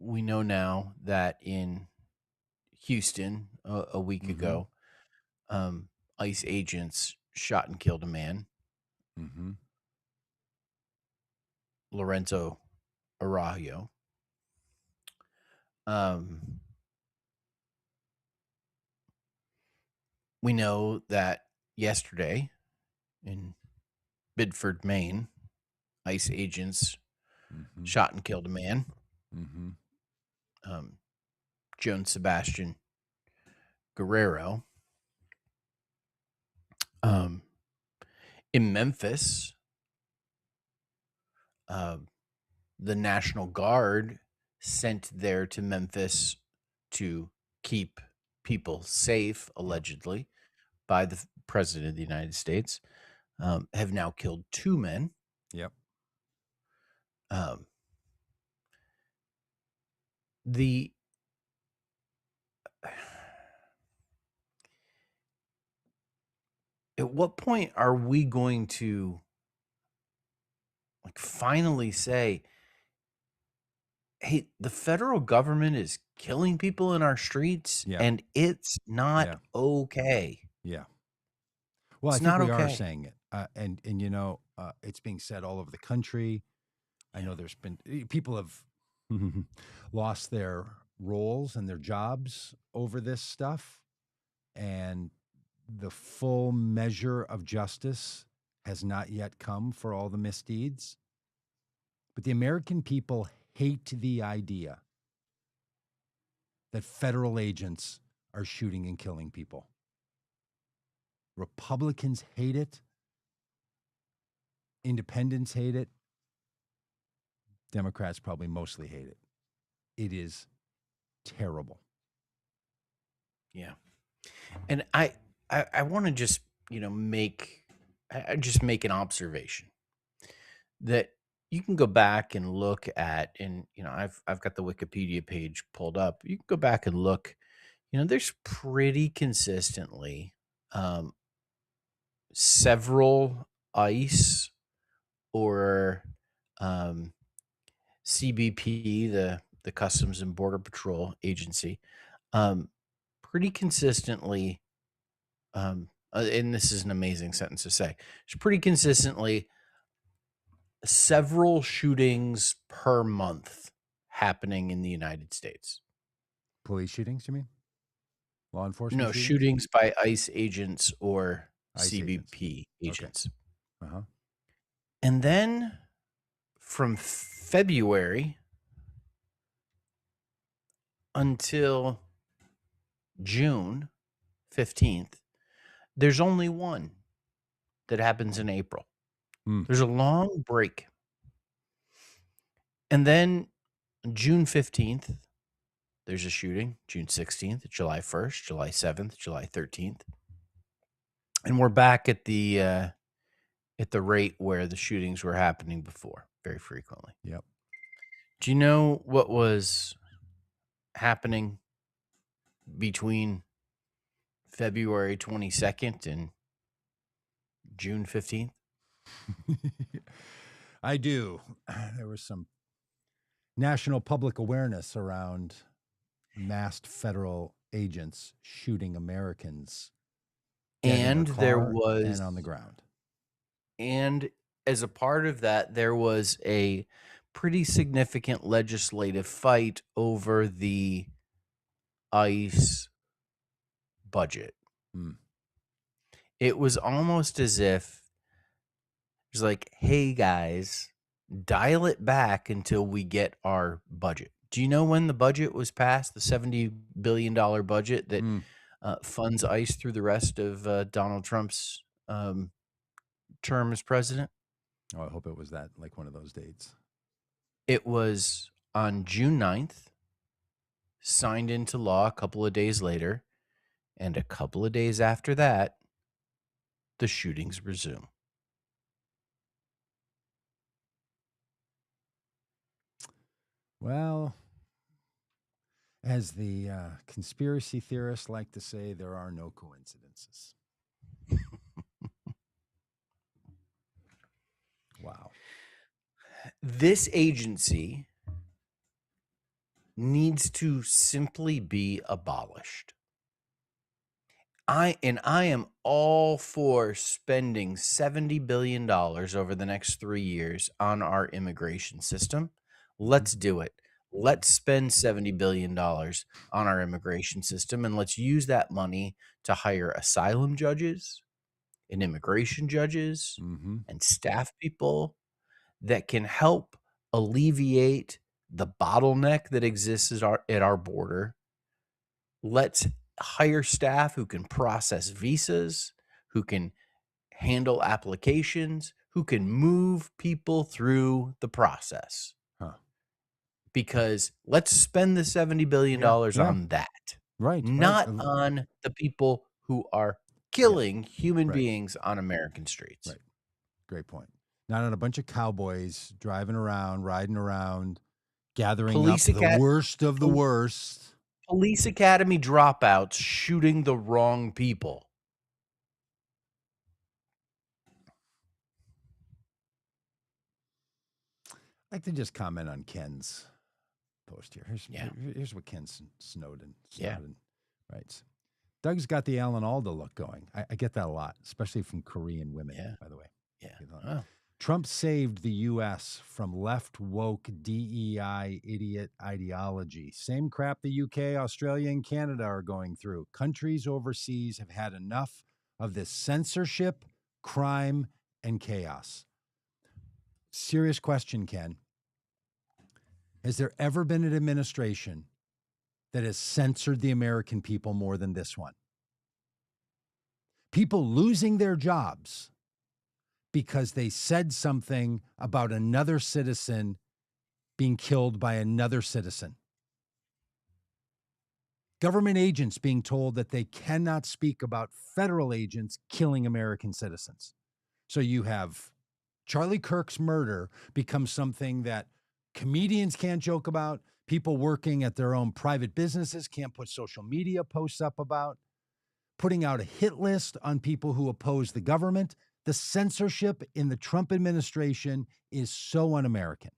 We know now that in Houston a week ago, ICE agents shot and killed a man, Lorenzo Araujo. We know that yesterday in Bidford, Maine, ICE agents shot and killed a man, Joan Sebastian Guerrero. In Memphis, the National Guard sent there to Memphis to keep people safe, allegedly, by the President of the United States, have now killed 2 men. Yep. At what point are we going to finally say, hey, the federal government is killing people in our streets, and it's not okay? Yeah. Well, It's I think not we are okay. saying it. And it's being said all over the country. I know there's been people have lost their roles and their jobs over this stuff. And the full measure of justice has not yet come for all the misdeeds. But the American people hate the idea that federal agents are shooting and killing people. Republicans hate it. Independents hate it. Democrats probably mostly hate it. It is terrible. Yeah. And I want to just, make an observation that you can go back and look at, and I've got the Wikipedia page pulled up. You can go back and look. There's pretty consistently several ICE or CBP, the Customs and Border Patrol Agency, pretty consistently and this is an amazing sentence to say. There's pretty consistently several shootings per month happening in the United States. Police shootings, you mean? Law enforcement No, shootings? shootings by ICE agents or ICE agents. CBP Okay. agents. Uh-huh. And then from February until June 15th, there's only one that happens in April. Mm. There's a long break. And then June 15th, there's a shooting. June 16th, July 1st, July 7th, July 13th. And we're back at the rate where the shootings were happening before, very frequently. Yep. Do you know what was happening between February 22nd and June 15th? I do. There was some national public awareness around masked federal agents shooting Americans dead in And their there car was, and on the ground. and as a part of that, there was a pretty significant legislative fight over the ICE budget. Mm. It was almost as if it's like, hey guys, dial it back until we get our budget. Do you know when the budget was passed? The $70 billion budget that funds ICE through the rest of Donald Trump's term as president? Oh, I hope it was that, like one of those dates. It was on June 9th, signed into law a couple of days later, and a couple of days after that, the shootings resume. Well, as the conspiracy theorists like to say, there are no coincidences. Wow. This agency needs to simply be abolished. I am all for spending $70 billion over the next 3 years on our immigration system. Let's do it. Let's spend $70 billion on our immigration system, and let's use that money to hire asylum judges and immigration judges and staff people that can help alleviate the bottleneck that exists at our border. Let's hire staff who can process visas, who can handle applications, who can move people through the process. Because let's spend the $70 billion on that. Right. Not on the people who are killing human beings on American streets. Right. Great point. Not on a bunch of cowboys driving around, riding around, gathering up the worst of the worst. Police academy dropouts shooting the wrong people. I'd like to just comment on Ken's post here. Here's what Ken Snowden writes. Doug's got the Alan Alda look going. I get that a lot, especially from Korean women, by the way. Oh. Trump saved the U.S. from left woke DEI idiot ideology. Same crap the UK, Australia, and Canada are going through. Countries overseas have had enough of this censorship, crime, and chaos. Serious question, Ken. Has there ever been an administration that has censored the American people more than this one? People losing their jobs because they said something about another citizen being killed by another citizen. Government agents being told that they cannot speak about federal agents killing American citizens. So you have Charlie Kirk's murder becomes something that comedians can't joke about. People working at their own private businesses can't put social media posts up about. Putting out a hit list on people who oppose the government. The censorship in the Trump administration is so un-American.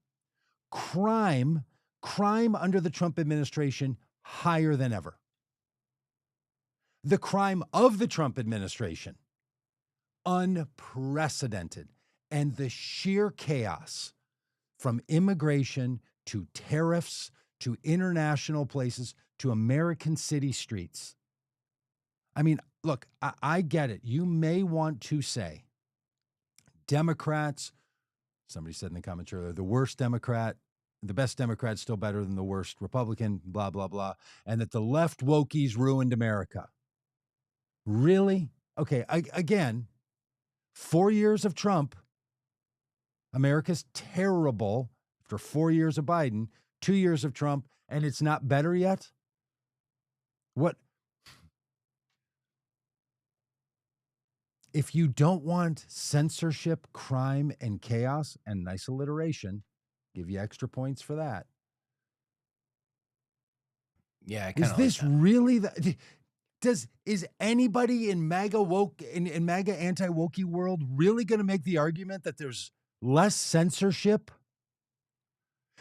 Crime under the Trump administration higher than ever. The crime of the Trump administration, unprecedented. And the sheer chaos from immigration to tariffs to international places to American city streets. I mean, look, I get it. You may want to say Democrats, somebody said in the comments earlier, the worst Democrat, the best Democrat's still better than the worst Republican, blah, blah, blah, and that the left wokies ruined America. Really? Okay, again, 4 years of Trump, America's terrible after 4 years of Biden, 2 years of Trump, and it's not better yet? What? If you don't want censorship, crime, and chaos, and nice alliteration, give you extra points for that. Yeah, Is this really the? Is anybody in MAGA woke in MAGA anti-wokey world really going to make the argument that there's less censorship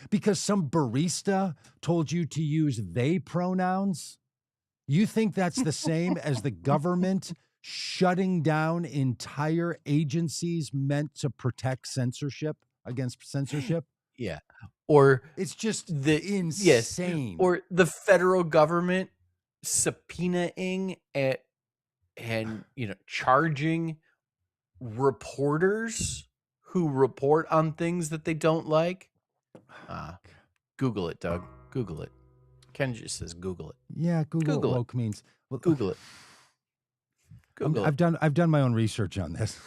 because some barista told you to use they pronouns? You think that's the same as the government shutting down entire agencies meant to protect censorship against censorship? Yeah. Or it's just insane. Yes. Or the federal government subpoenaing and charging reporters who report on things that they don't like. Google it, Doug. Google it. Ken just says Google it. Yeah, Google what woke means. Well, Google it. Google I've done my own research on this.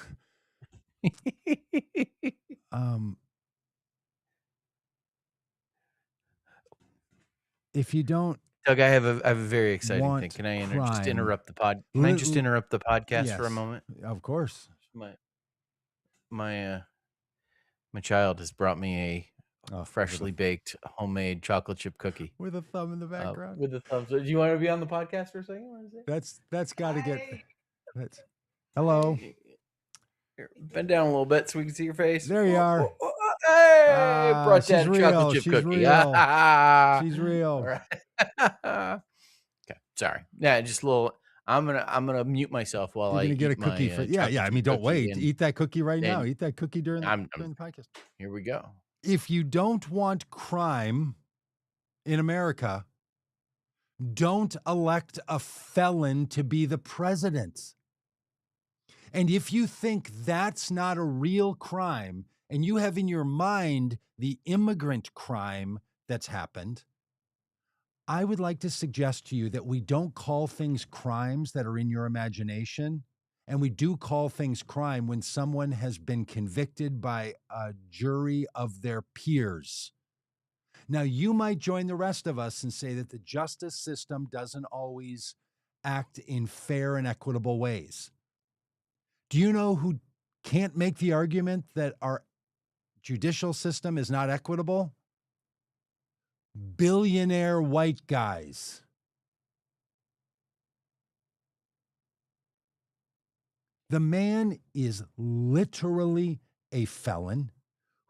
If you don't, Doug, I have a very exciting thing. Can I just interrupt the pod? Can I just interrupt the podcast for a moment? Of course. My child has brought me a freshly baked homemade chocolate chip cookie with a thumb in the background. With a thumb. So, do you want to be on the podcast for a second? What is it? That's got to get. Hello. Here, bend down a little bit so we can see your face. There you are. Hey, brought that chocolate chip she's cookie. Real. She's real. All right. Okay, sorry. Yeah, just a little. I'm gonna mute myself while You're I gonna get a cookie for yeah. I mean, don't wait. Eat that cookie right now. Eat that cookie during the podcast. Here we go. If you don't want crime in America, don't elect a felon to be the president. And if you think that's not a real crime, and you have in your mind the immigrant crime that's happened, I would like to suggest to you that we don't call things crimes that are in your imagination, and we do call things crime when someone has been convicted by a jury of their peers. Now, you might join the rest of us and say that the justice system doesn't always act in fair and equitable ways. Do you know who can't make the argument that our judicial system is not equitable? Billionaire white guys. The man is literally a felon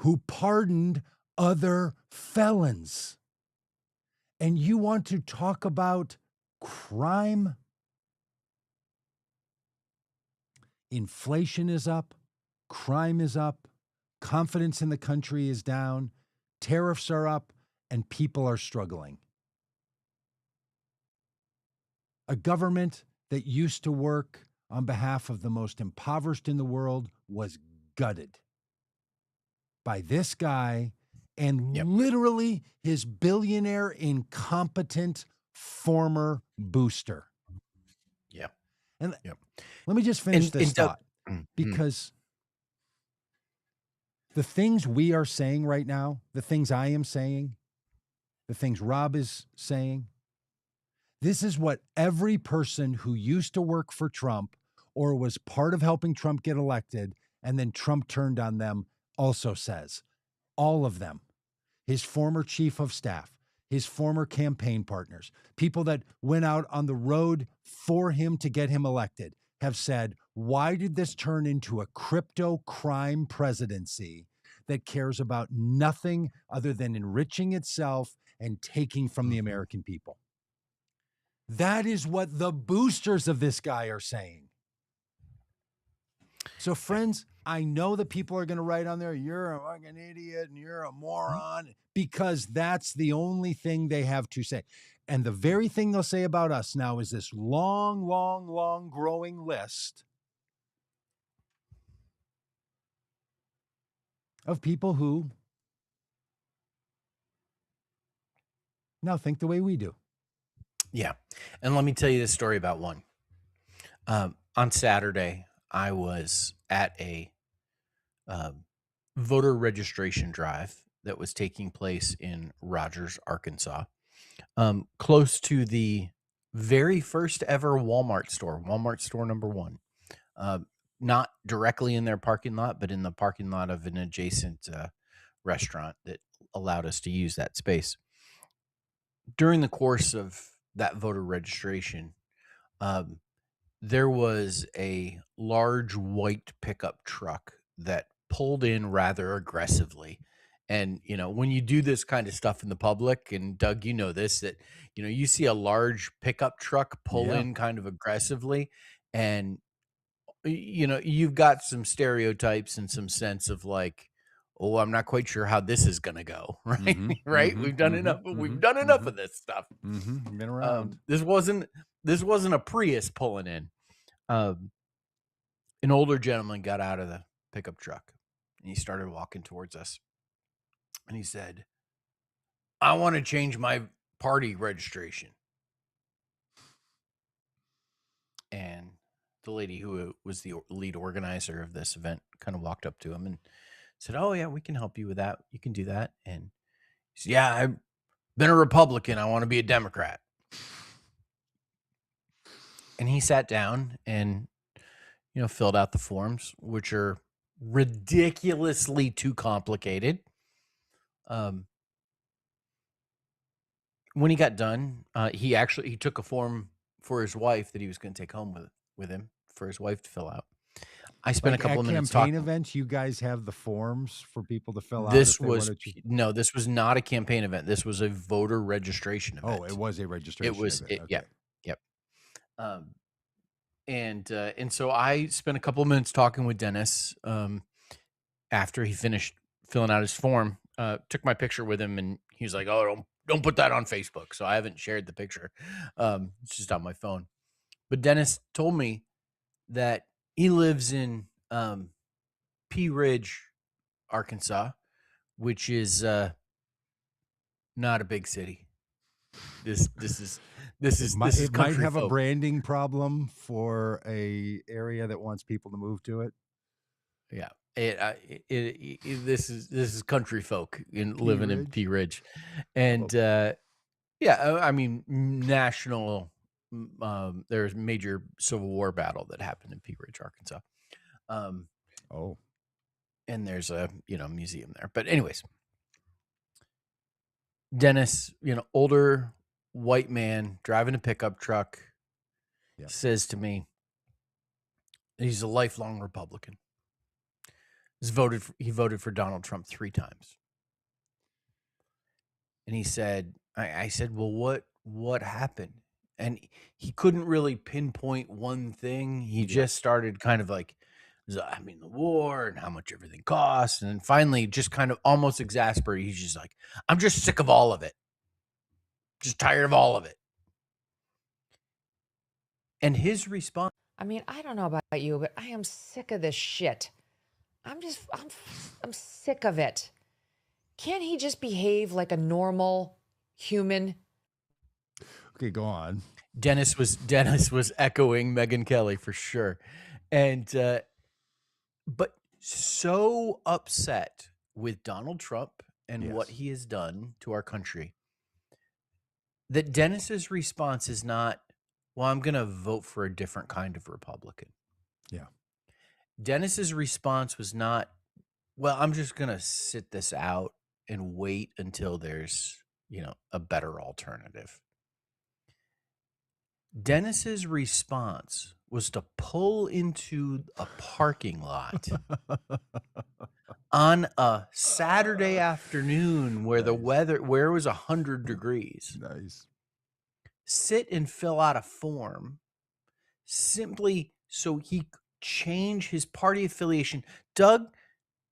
who pardoned other felons. And you want to talk about crime? Inflation is up, crime is up, confidence in the country is down, tariffs are up, and people are struggling. A government that used to work on behalf of the most impoverished in the world was gutted by this guy and literally his billionaire, incompetent former booster. Yep. And let me just finish this thought, because the things we are saying right now, the things I am saying, the things Rob is saying, this is what every person who used to work for Trump or was part of helping Trump get elected and then Trump turned on them also says. All of them. His former chief of staff, his former campaign partners, people that went out on the road for him to get him elected, have said, why did this turn into a crypto crime presidency that cares about nothing other than enriching itself and taking from the American people? That is what the boosters of this guy are saying. So, friends, I know that people are going to write on there, you're a fucking idiot and you're a moron, because that's the only thing they have to say. And the very thing they'll say about us now is this long, long, long growing list of people who now think the way we do. Yeah. And let me tell you this story about one. On Saturday, I was at a voter registration drive that was taking place in Rogers, Arkansas, close to the very first ever Walmart store number 1. Not directly in their parking lot, but in the parking lot of an adjacent restaurant that allowed us to use that space. During the course of that voter registration, there was a large white pickup truck that pulled in rather aggressively. And, when you do this kind of stuff in the public, and Doug, you know this, that, you see a large pickup truck pull Yeah. in kind of aggressively, and, you've got some stereotypes and some sense of like, oh, I'm not quite sure how this is going to go. Right. Right. We've done enough. We've done enough of this stuff. Been around. This wasn't a Prius pulling in. An older gentleman got out of the pickup truck and he started walking towards us. And he said, I want to change my party registration. And the lady who was the lead organizer of this event kind of walked up to him and said, oh, yeah, we can help you with that. You can do that. And he said, yeah, I've been a Republican. I want to be a Democrat. And he sat down and, filled out the forms, which are ridiculously too complicated. When he got done, he took a form for his wife that he was going to take home with him for his wife to fill out. I spent a couple of minutes talking. Campaign events, you guys have the forms for people to fill out. This was not a campaign event. This was a voter registration event. Oh, it was a registration. It was. Okay. Yep. And so I spent a couple of minutes talking with Dennis after he finished filling out his form. Took my picture with him, and he was like, "Oh, don't put that on Facebook." So I haven't shared the picture. It's just on my phone. But Dennis told me that he lives in Pea Ridge, Arkansas, which is not a big city. This is It might have folk. a branding problem for a area that wants people to move to it. Yeah, this is country folk living in Pea Ridge, and I mean national. There's a major Civil War battle that happened in Pea Ridge, Arkansas. And there's a museum there. But anyways, Dennis, older white man driving a pickup truck, says to me, he's a lifelong Republican. He voted for Donald Trump 3 times. And he said, I said, well, what happened? And he couldn't really pinpoint one thing. He just started kind of like, I mean, the war and how much everything costs. And then finally, just kind of almost exasperated, he's just like, I'm just sick of all of it. Just tired of all of it. And his response, I mean, I don't know about you, but I am sick of this shit. I'm sick of it. Can't he just behave like a normal human? Okay, go on. Dennis was echoing Megyn Kelly for sure. And but so upset with Donald Trump and what he has done to our country that Dennis's response is not, well, I'm going to vote for a different kind of Republican. Yeah. Dennis's response was not, well, I'm just going to sit this out and wait until there's, a better alternative. Dennis's response was to pull into a parking lot on a Saturday afternoon where the weather, where it was 100 degrees. Nice. sit and fill out a form simply so he could change his party affiliation. Doug,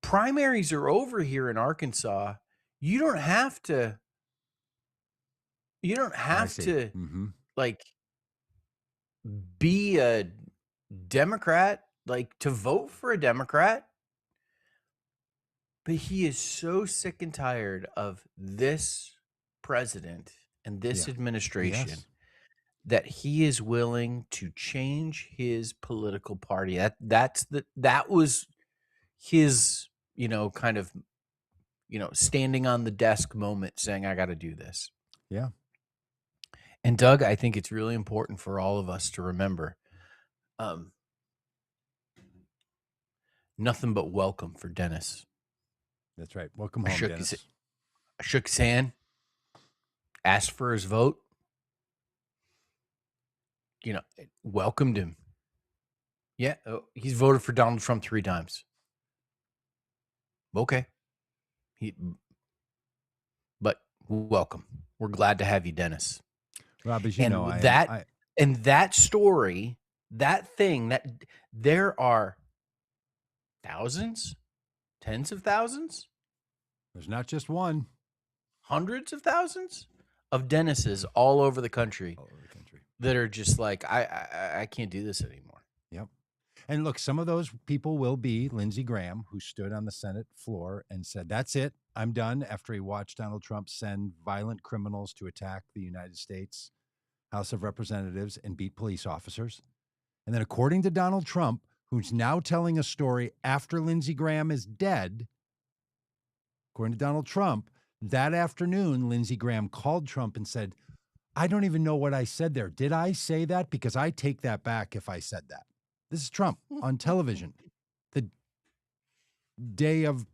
primaries are over here in Arkansas. You don't have to I see. Mm-hmm. like be a Democrat, like to vote for a Democrat. But he is so sick and tired of this president and this Yeah. administration Yes. that he is willing to change his political party. That was his, kind of, standing on the desk moment saying, I got to do this. Yeah. And Doug, I think it's really important for all of us to remember, nothing but welcome for Dennis. That's right. Welcome home, Dennis. I shook his hand, asked for his vote, welcomed him. Yeah, he's voted for Donald Trump 3 times. Okay. But welcome. We're glad to have you, Dennis. Rob, as you know, that story, that thing, that there are thousands, tens of thousands, there's not just one, hundreds of thousands of Dennises all over the country that are just like, I can't do this anymore. Yep. And look, some of those people will be Lindsey Graham, who stood on the Senate floor and said, that's it, I'm done, after he watched Donald Trump send violent criminals to attack the United States House of Representatives and beat police officers. And then according to Donald Trump, who's now telling a story after Lindsey Graham is dead, according to Donald Trump, that afternoon, Lindsey Graham called Trump and said, I don't even know what I said there. Did I say that? Because I take that back if I said that. This is Trump on television the day of,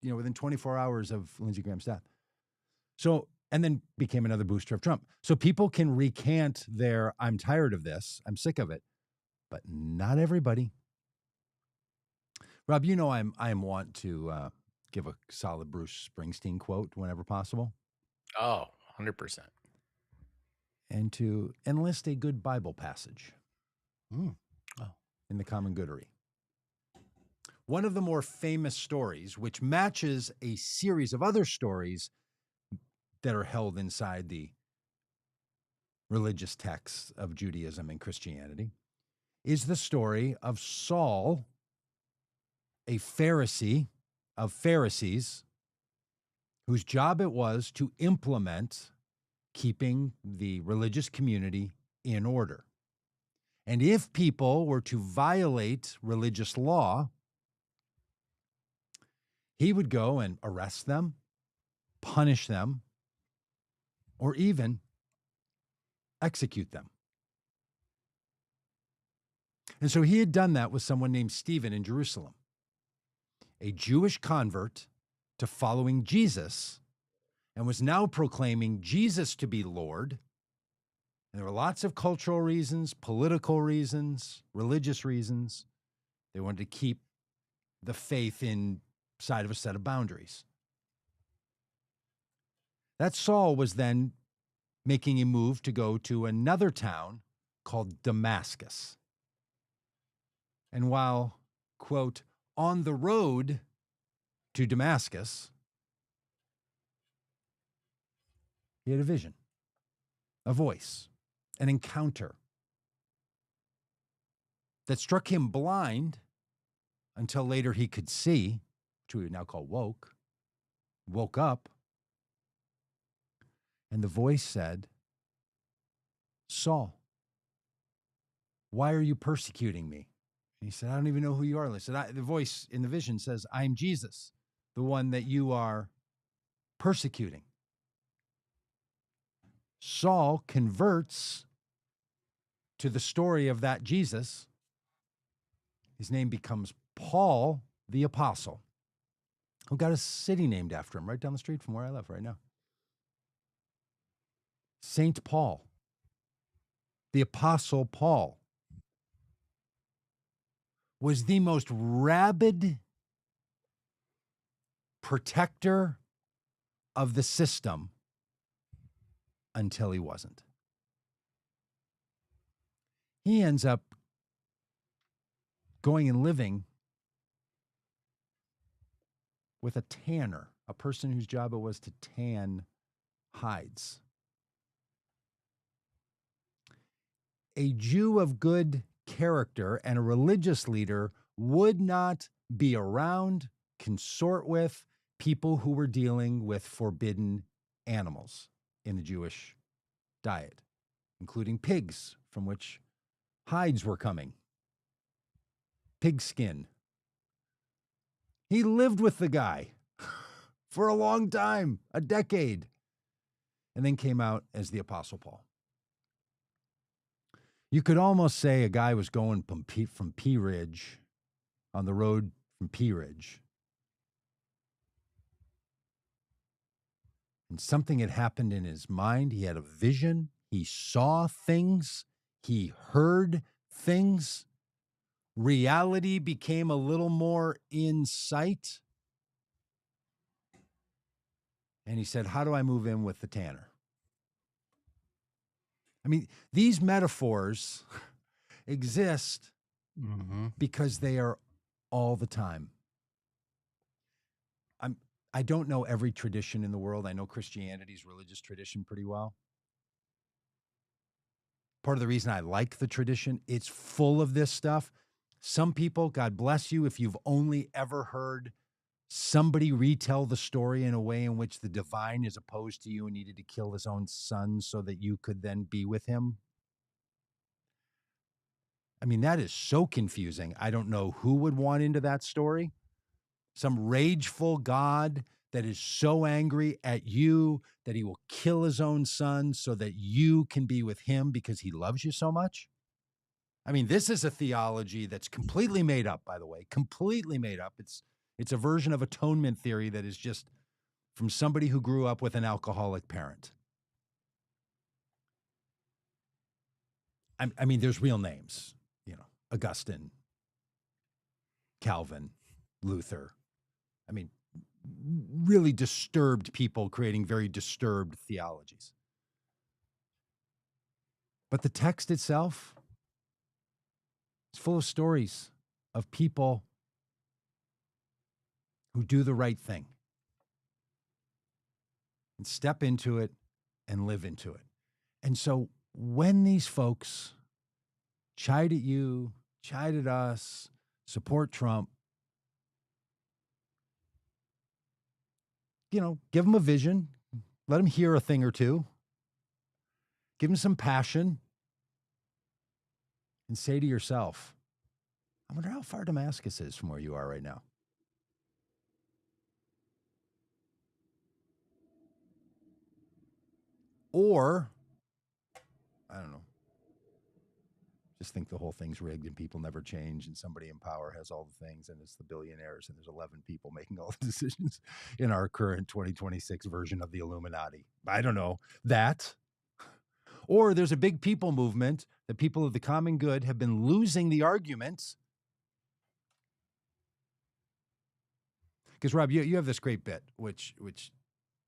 within 24 hours of Lindsey Graham's death. So, and then became another booster of Trump. So people can recant their, I'm tired of this, I'm sick of it, but not everybody. Rob, I want to give a solid Bruce Springsteen quote whenever possible. Oh, 100%. And to enlist a good Bible passage in the common goodery. One of the more famous stories, which matches a series of other stories that are held inside the religious texts of Judaism and Christianity, is the story of Saul, a Pharisee of Pharisees, whose job it was to implement keeping the religious community in order. And if people were to violate religious law, he would go and arrest them, punish them, or even execute them. And so he had done that with someone named Stephen in Jerusalem, a Jewish convert to following Jesus, and was now proclaiming Jesus to be Lord. And there were lots of cultural reasons, political reasons, religious reasons. They wanted to keep the faith inside of a set of boundaries. That Saul was then making a move to go to another town called Damascus. And while, quote, on the road to Damascus, he had a vision, a voice, an encounter that struck him blind until later he could see, which we would now call woke up. And the voice said, Saul, why are you persecuting me? And he said, I don't even know who you are. And I said, the voice in the vision says, I am Jesus, the one that you are persecuting. Saul converts to the story of that Jesus. His name becomes Paul the Apostle, who got a city named after him right down the street from where I live right now. Saint Paul, the Apostle Paul, was the most rabid protector of the system until he wasn't. He ends up going and living with a tanner, a person whose job it was to tan hides. A Jew of good character and a religious leader would not be around, consort with people who were dealing with forbidden animals in the Jewish diet, including pigs, from which hides were coming, pig skin. He lived with the guy for a long time, a decade, and then came out as the Apostle Paul. You could almost say a guy was going from Pea Ridge, on the road from Pea Ridge, and something had happened in his mind. He had a vision. He saw things. He heard things. Reality became a little more in sight. And he said, how do I move in with the tanner? I mean, these metaphors exist because they are all the time. I don't know every tradition in the world. I know Christianity's religious tradition pretty well. Part of the reason I like the tradition, it's full of this stuff. Some people, God bless you, if you've only ever heard somebody retell the story in a way in which the divine is opposed to you and needed to kill his own son so that you could then be with him. I mean, that is so confusing. I don't know who would want into that story. Some rageful God that is so angry at you that he will kill his own son so that you can be with him because he loves you so much. I mean, this is a theology that's completely made up, by the way, completely made up. It's a version of atonement theory that is just from somebody who grew up with an alcoholic parent. I mean, there's real names, Augustine, Calvin, Luther. I mean, really disturbed people creating very disturbed theologies. But the text itself is full of stories of people who do the right thing and step into it and live into it. And so when these folks chide at you, chide at us, support Trump, give them a vision, let them hear a thing or two, give them some passion, and say to yourself, I wonder how far Damascus is from where you are right now. Or, I don't know, just think the whole thing's rigged and people never change and somebody in power has all the things and it's the billionaires and there's 11 people making all the decisions in our current 2026 version of the Illuminati. I don't know that. Or there's a big people movement that people of the common good have been losing the arguments. Because, Rob, you have this great bit, which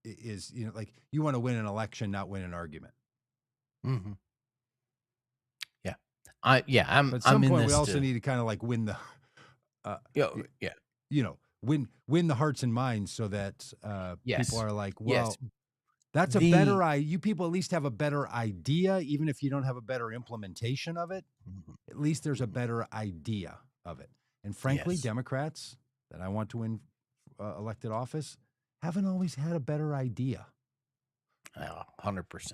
is, like you want to win an election, not win an argument. Mm-hmm. Yeah. But at some point, we also need to kind of like win the, win the hearts and minds so that people are like, well, that's a better idea. You people at least have a better idea, even if you don't have a better implementation of it. At least there's a better idea of it. And frankly, Democrats that I want to win elected office haven't always had a better idea. 100%.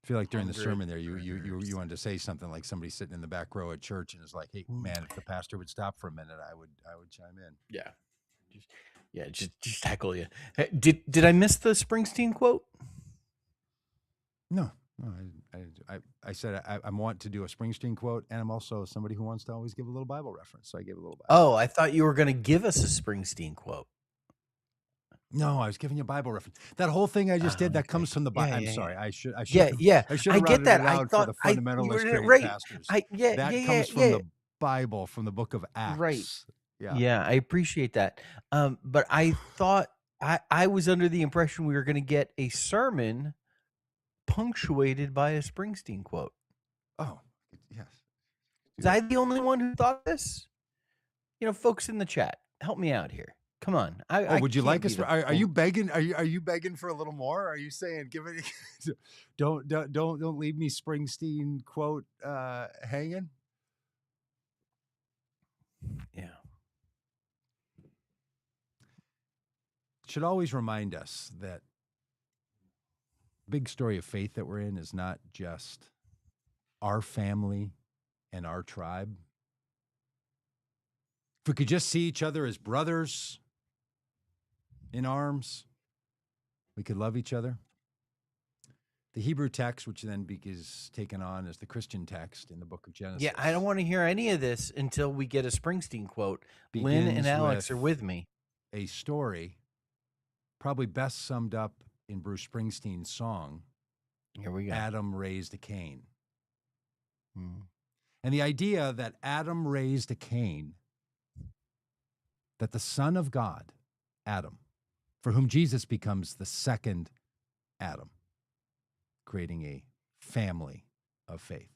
I feel like during the sermon there, you wanted to say something like somebody sitting in the back row at church and is like, "Hey, man, if the pastor would stop for a minute, I would chime in." Just tackle you. Hey, did I miss the Springsteen quote? No, I said I want to do a Springsteen quote, and I'm also somebody who wants to always give a little Bible reference, so I gave a little Bible. Oh, I thought you were going to give us a Springsteen quote. No, I was giving you a Bible reference. That whole thing I just did, that comes from the Bible. I'm sorry. I should I get that. I thought for fundamentalist pastors. That comes from the Bible, from the book of Acts. Right. Yeah, I appreciate that. But I thought I was under the impression we were going to get a sermon punctuated by a Springsteen quote. Oh, yes. Was I the only one who thought this? Folks in the chat, help me out here. Come on. Would you like us? us? Are you begging? Are you begging for a little more? Are you saying give it? don't leave me Springsteen quote hanging. Yeah. Should always remind us that big story of faith that we're in is not just our family and our tribe. If we could just see each other as brothers in arms, we could love each other. The Hebrew text, which then is taken on as the Christian text in the book of Genesis. Yeah, I don't want to hear any of this until we get a Springsteen quote. Lynn and Alex are with me. A story probably best summed up in Bruce Springsteen's song, Here we go. Adam Raised a Cain. Hmm. And the idea that Adam raised a Cain, that the Son of God, Adam, for whom Jesus becomes the second Adam, creating a family of faith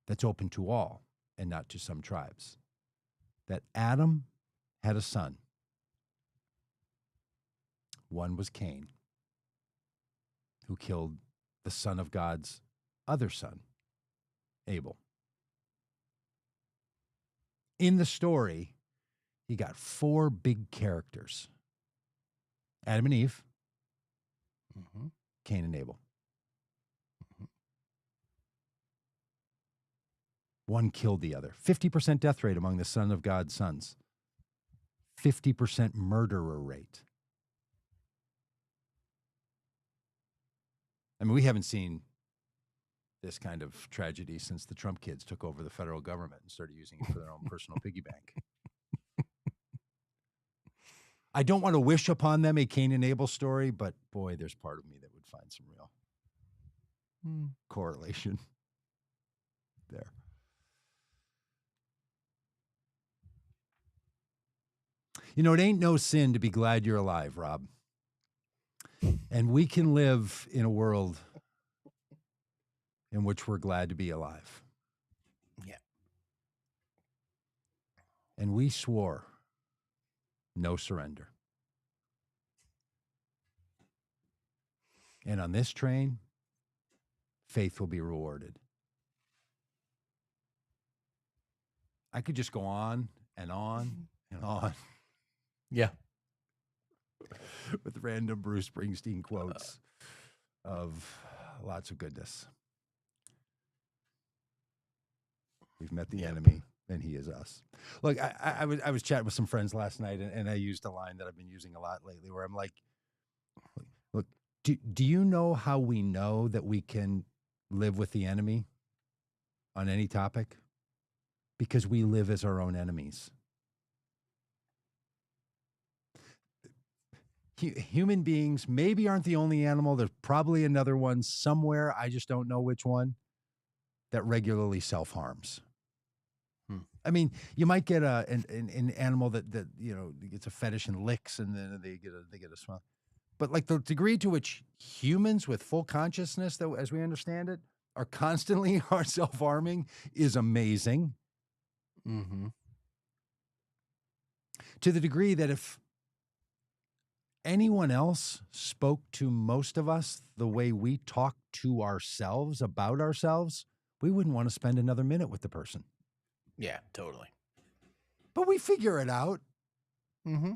that's open to all and not to some tribes. That Adam had a son. One was Cain, who killed the Son of God's other son, Abel. In the story, you got four big characters: Adam and Eve, Cain and Abel. One killed the other. 50% death rate among the Son of God's sons. 50% murderer rate. I mean, we haven't seen this kind of tragedy since the Trump kids took over the federal government and started using it for their own personal piggy bank. I don't want to wish upon them a Cain and Abel story, but boy, there's part of me that would find some real correlation there. It ain't no sin to be glad you're alive, Rob. And we can live in a world in which we're glad to be alive. Yeah. And we swore no surrender. And on this train, faith will be rewarded. I could just go on and on and on. Yeah. With random Bruce Springsteen quotes of lots of goodness. We've met the enemy, and he is us. Look, I was chatting with some friends last night, and I used a line that I've been using a lot lately, where I'm like, look, do you know how we know that we can live with the enemy on any topic? Because we live as our own enemies. Human beings maybe aren't the only animal. There's probably another one somewhere, I just don't know which one, that regularly self-harms. I mean, you might get an animal that gets a fetish and licks, and then they get a smell. But like the degree to which humans with full consciousness, though, as we understand it, are constantly are self-harming is amazing. Mm-hmm. To the degree that if anyone else spoke to most of us the way we talk to ourselves about ourselves, we wouldn't want to spend another minute with the person. Yeah, totally. But we figure it out. Mm-hmm.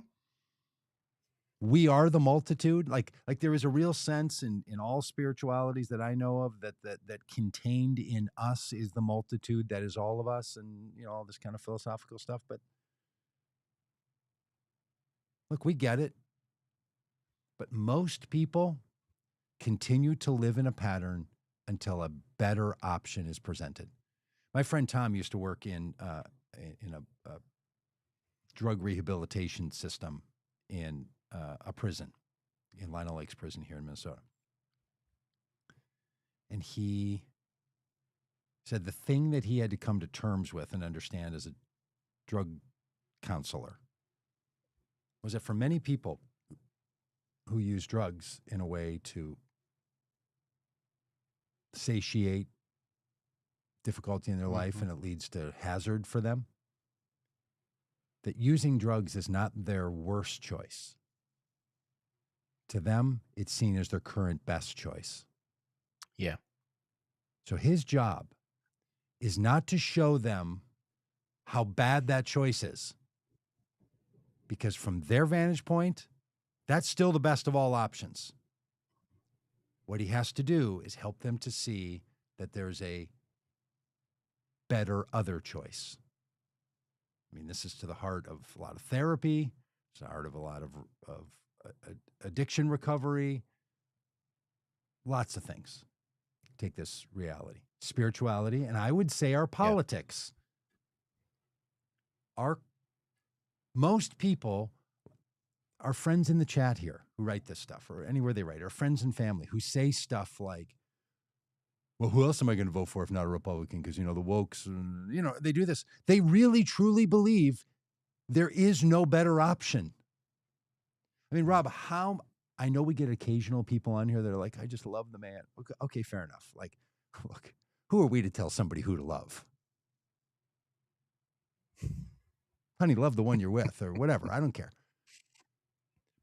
We are the multitude. Like there is a real sense in all spiritualities that I know of that contained in us is the multitude that is all of us, and all this kind of philosophical stuff. But look, we get it. But most people continue to live in a pattern until a better option is presented. My friend Tom used to work in a drug rehabilitation system in a prison, in Lino Lakes Prison here in Minnesota. And he said the thing that he had to come to terms with and understand as a drug counselor was that for many people who use drugs in a way to satiate difficulty in their life, and it leads to hazard for them. That using drugs is not their worst choice. To them, it's seen as their current best choice. Yeah. So his job is not to show them how bad that choice is, because from their vantage point, that's still the best of all options. What he has to do is help them to see that there's a better other choice. I mean, this is to the heart of a lot of therapy. It's the heart of a lot of addiction recovery. Lots of things. Take this reality, spirituality, and I would say our politics. Most people, our friends in the chat here who write this stuff, or anywhere they write, our friends and family who say stuff like, well, who else am I going to vote for if not a Republican? Because, the wokes, they do this. They really, truly believe there is no better option. I mean, Rob, I know we get occasional people on here that are like, I just love the man. Okay, fair enough. Like, look, who are we to tell somebody who to love? Honey, love the one you're with or whatever. I don't care.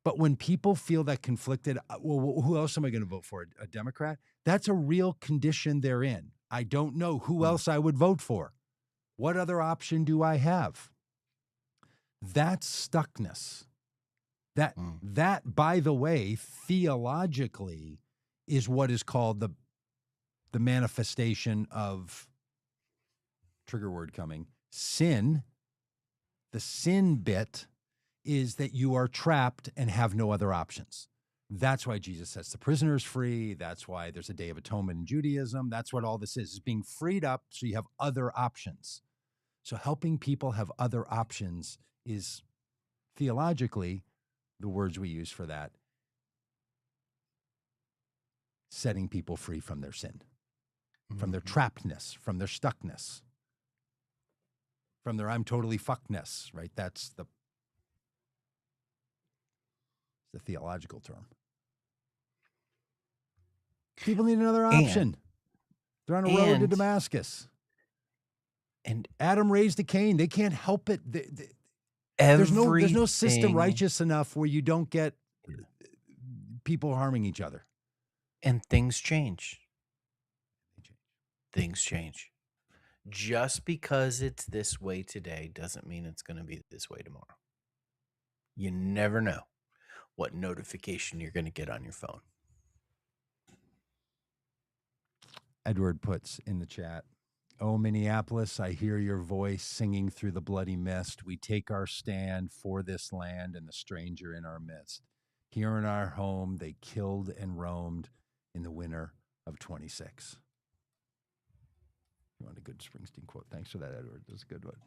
But when people feel that conflicted, well, who else am I going to vote for? A Democrat? That's a real condition they're in. I don't know who else I would vote for. What other option do I have? That's stuckness. That, by the way, theologically is what is called the manifestation of, trigger word coming, sin. The sin bit is that you are trapped and have no other options. That's why Jesus sets the prisoners free. That's why there's a Day of Atonement in Judaism. That's what all this is being freed up so you have other options. So helping people have other options is theologically the words we use for that, setting people free from their sin, from their trappedness, from their stuckness, from their I'm totally fuckness, right? That's the theological term. People need another option. They're on a road to Damascus. And Adam raised a Cain. They can't help it. There's no system righteous enough where you don't get people harming each other. And things change. Things change. Just because it's this way today doesn't mean it's going to be this way tomorrow. You never know what notification you're going to get on your phone. Edward puts in the chat, oh, Minneapolis, I hear your voice singing through the bloody mist. We take our stand for this land and the stranger in our midst. Here in our home, they killed and roamed in the winter of 26. You want a good Springsteen quote? Thanks for that, Edward. That's a good one.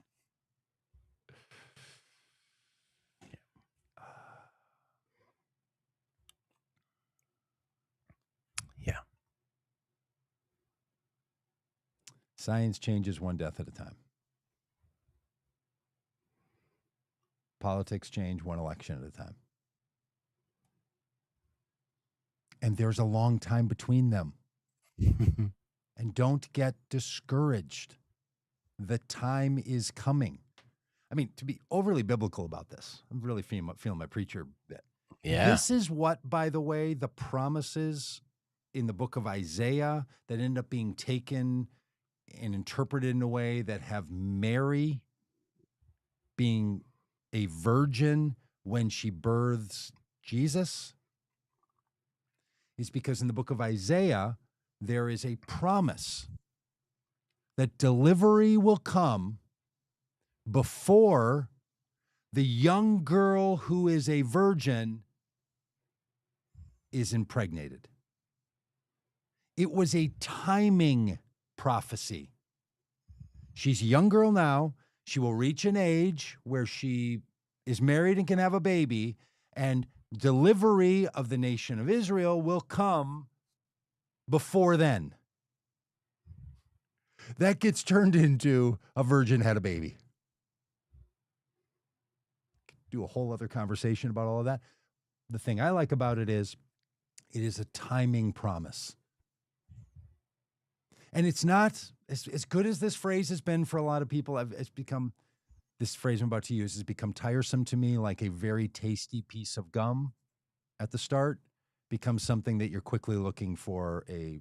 Yeah. Science changes one death at a time. Politics change one election at a time. And there's a long time between them. And don't get discouraged. The time is coming. I mean, to be overly biblical about this, I'm really feeling my preacher bit. Yeah. This is what, by the way, the promises in the book of Isaiah that end up being taken and interpreted in a way that have Mary being a virgin when she births Jesus, is because in the book of Isaiah, there is a promise that delivery will come before the young girl who is a virgin is impregnated. It was a timing prophecy. She's a young girl now. She will reach an age where she is married and can have a baby, and delivery of the nation of Israel will come before then. That gets turned into a virgin had a baby. Do a whole other conversation about all of that. The thing I like about it is a timing promise. And it's not as good as this phrase has been for a lot of people. It's become, this phrase I'm about to use has become tiresome to me, like a very tasty piece of gum at the start becomes something that you're quickly looking for a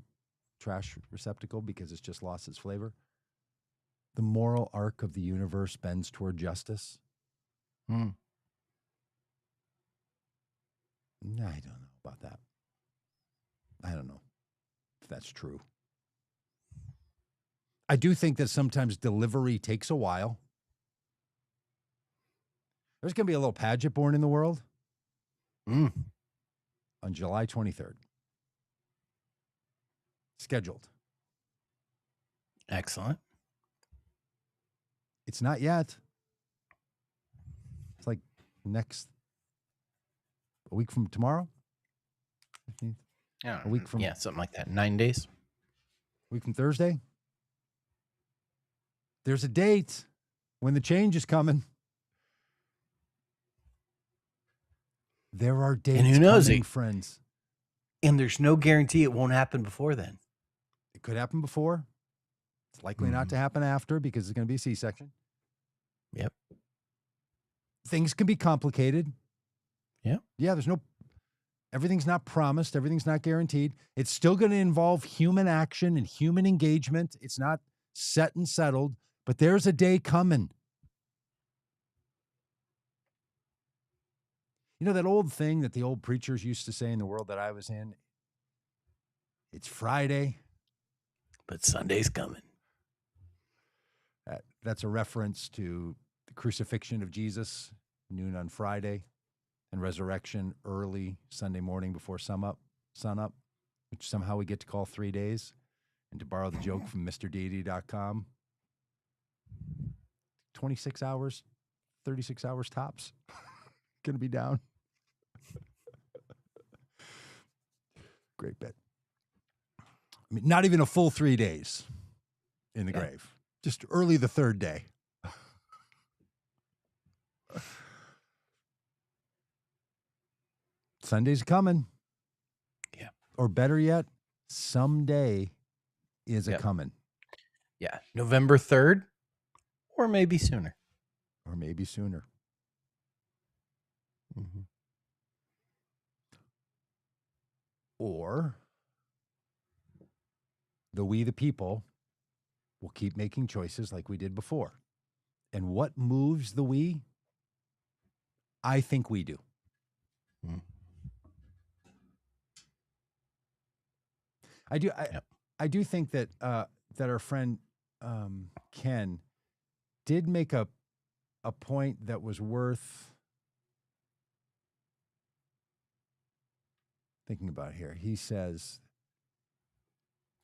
trash receptacle because it's just lost its flavor. The moral arc of the universe bends toward justice. Mm. I don't know about that. I don't know if that's true. I do think that sometimes delivery takes a while. There's going to be a little Pagitt born in the world Mm. on July 23rd. Scheduled. Excellent. It's not yet. It's like a week from tomorrow. 15th. Yeah, A week from something like that. 9 days. A week from Thursday. There's a date when the change is coming. There are dates And who knows coming, it? friends. And there's no guarantee it won't happen before then. It could happen before. It's likely not to happen after because it's going to be a C-section. Yep. Things can be complicated. Yep. Yeah, everything's not promised. Everything's not guaranteed. It's still going to involve human action and human engagement. It's not set and settled, but there's a day coming. You know that old thing that the old preachers used to say in the world that I was in? It's Friday, but Sunday's coming. That's a reference to the crucifixion of Jesus, noon on Friday, and resurrection early Sunday morning before sun up, which somehow we get to call 3 days. And to borrow the joke from MrDeity.com, 26 hours, 36 hours tops. Going to be down. Great bit. I mean, not even a full 3 days in the grave. Just early the third day. Sunday's coming. Yeah. Or better yet, someday is a coming. Yeah. November 3rd, or maybe sooner. Or maybe sooner. Mm-hmm. Or we the people will keep making choices like we did before. And what moves the we? I think we do. Mm. I do think that that our friend Ken did make a point that was worth thinking about here. He says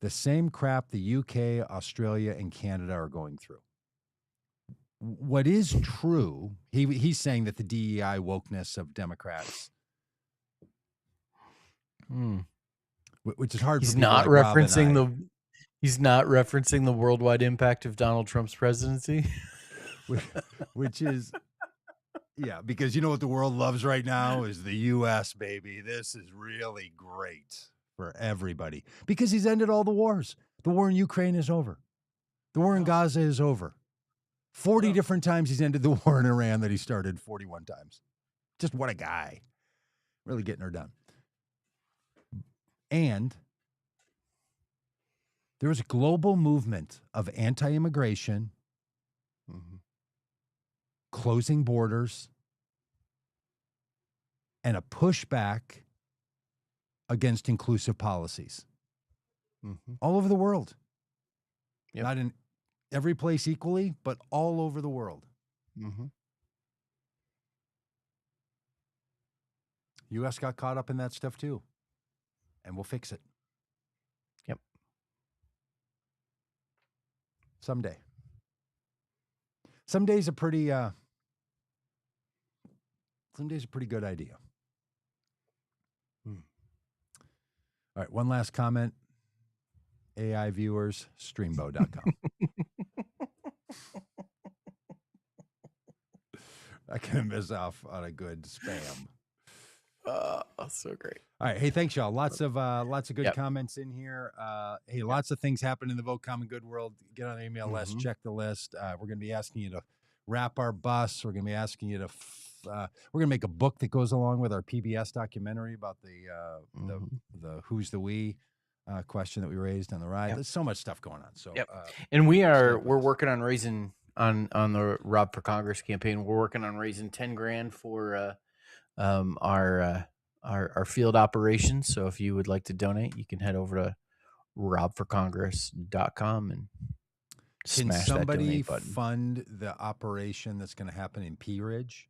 the same crap the UK, Australia, and Canada are going through. What is true, he's saying that the DEI wokeness of Democrats, which is hard. He's for people not like Rob and referencing I. He's not referencing the worldwide impact of Donald Trump's presidency, which is. Yeah, because you know what the world loves right now is the U.S., baby. This is really great for everybody because he's ended all the wars. The war in Ukraine is over. The war in Gaza is over. 40 different times he's ended the war in Iran that he started 41 times. Just what a guy. Really getting her done. And there was a global movement of anti-immigration, closing borders, and a pushback against inclusive policies all over the world. Yep. Not in every place equally, but all over the world. U.S. got caught up in that stuff too, and we'll fix it. Yep. Someday. Someday's a pretty good idea. All right, one last comment. AI viewers, streambo.com. I can miss off on a good spam. So great. All right. Hey, thanks, y'all. Lots of good Yep. comments in here. Hey, lots of things happen in the Vote Common Good world. Get on the email list, check the list. We're going to be asking you to wrap our bus. We're going to be asking you to we're going to make a book that goes along with our PBS documentary about the who's the we question that we raised on the ride. Yep. There's so much stuff going on. So and we're with us. working on raising on the Rob for Congress campaign. We're working on raising $10,000 for our field operations. So if you would like to donate, you can head over to robforcongress.com and Can smash that somebody donate button. fund the operation that's going to happen in Pea Ridge?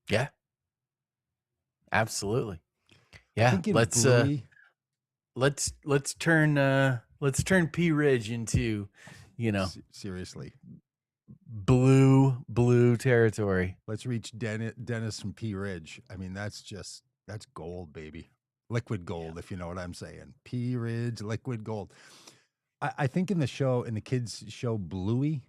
Yeah, absolutely. I Yeah, think in let's Bluey, let's turn Pea Ridge into, seriously, blue territory. let's reach Dennis from Pea Ridge. I mean, that's gold, baby. Liquid gold, if you know what I'm saying. Pea Ridge, liquid gold. I think in the kids show Bluey.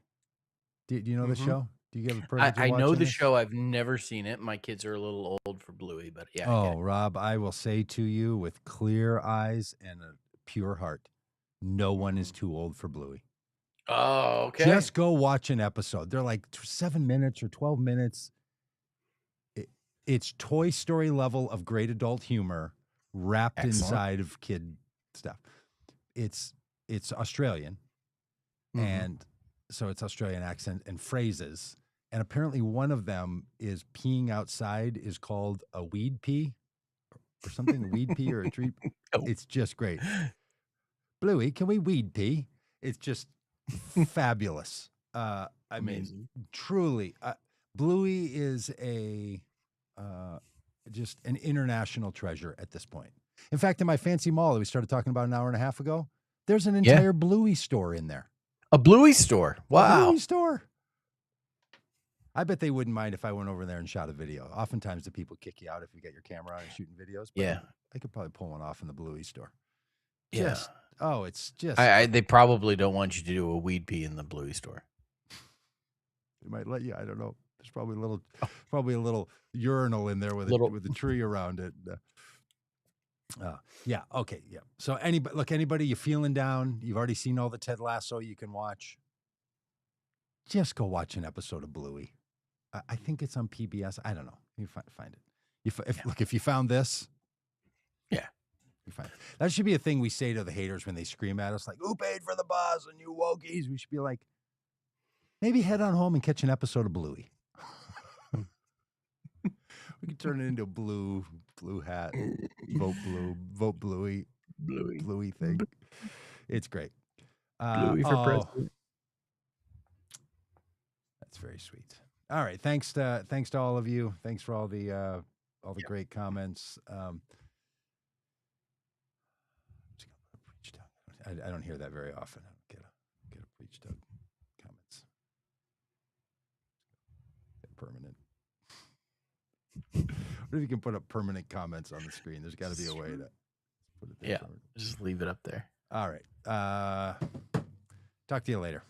Do you know the show? Do you have the privilege of I know watching the this? show. I've never seen it. My kids are a little old for Bluey, but yeah. I get it. Rob, I will say to you with clear eyes and a pure heart, no one is too old for Bluey. Oh, okay. Just go watch an episode. They're like 7 minutes or 12 minutes. It's Toy Story level of great adult humor wrapped inside of kid stuff. It's Australian, and so it's Australian accent and phrases. And apparently one of them is peeing outside is called a weed pee or something, a weed pee or a tree. It's just great. Bluey, can we weed pee? It's just fabulous. I mean, truly, Bluey is just an international treasure at this point. In fact, in my fancy mall that we started talking about an hour and a half ago, there's an entire Bluey store in there. A Bluey store. Wow. A Bluey store. I bet they wouldn't mind if I went over there and shot a video. Oftentimes the people kick you out if you get your camera on and shooting videos. But I could probably pull one off in the Bluey store. It's just. They probably don't want you to do a weed pee in the Bluey store. They might let you. I don't know. There's probably a little urinal in there with a tree around it. Yeah. Okay. Yeah. So anybody you feeling down? You've already seen all the Ted Lasso you can watch. Just go watch an episode of Bluey. I think it's on PBS. I don't know. You find it. Look, if you found this, you find it. That should be a thing we say to the haters when they scream at us, like, "Who paid for the buzz and you wokies?" We should be like, maybe head on home and catch an episode of Bluey. We can turn it into a blue hat, vote Bluey thing. It's great. Bluey for president. That's very sweet. All right, thanks to all of you. Thanks for all the great comments. I don't hear that very often. I don't get a preach Doug comments. Permanent. What if you can put up permanent comments on the screen? There's got to be a way to put it there. Just leave it up there. All right. Talk to you later.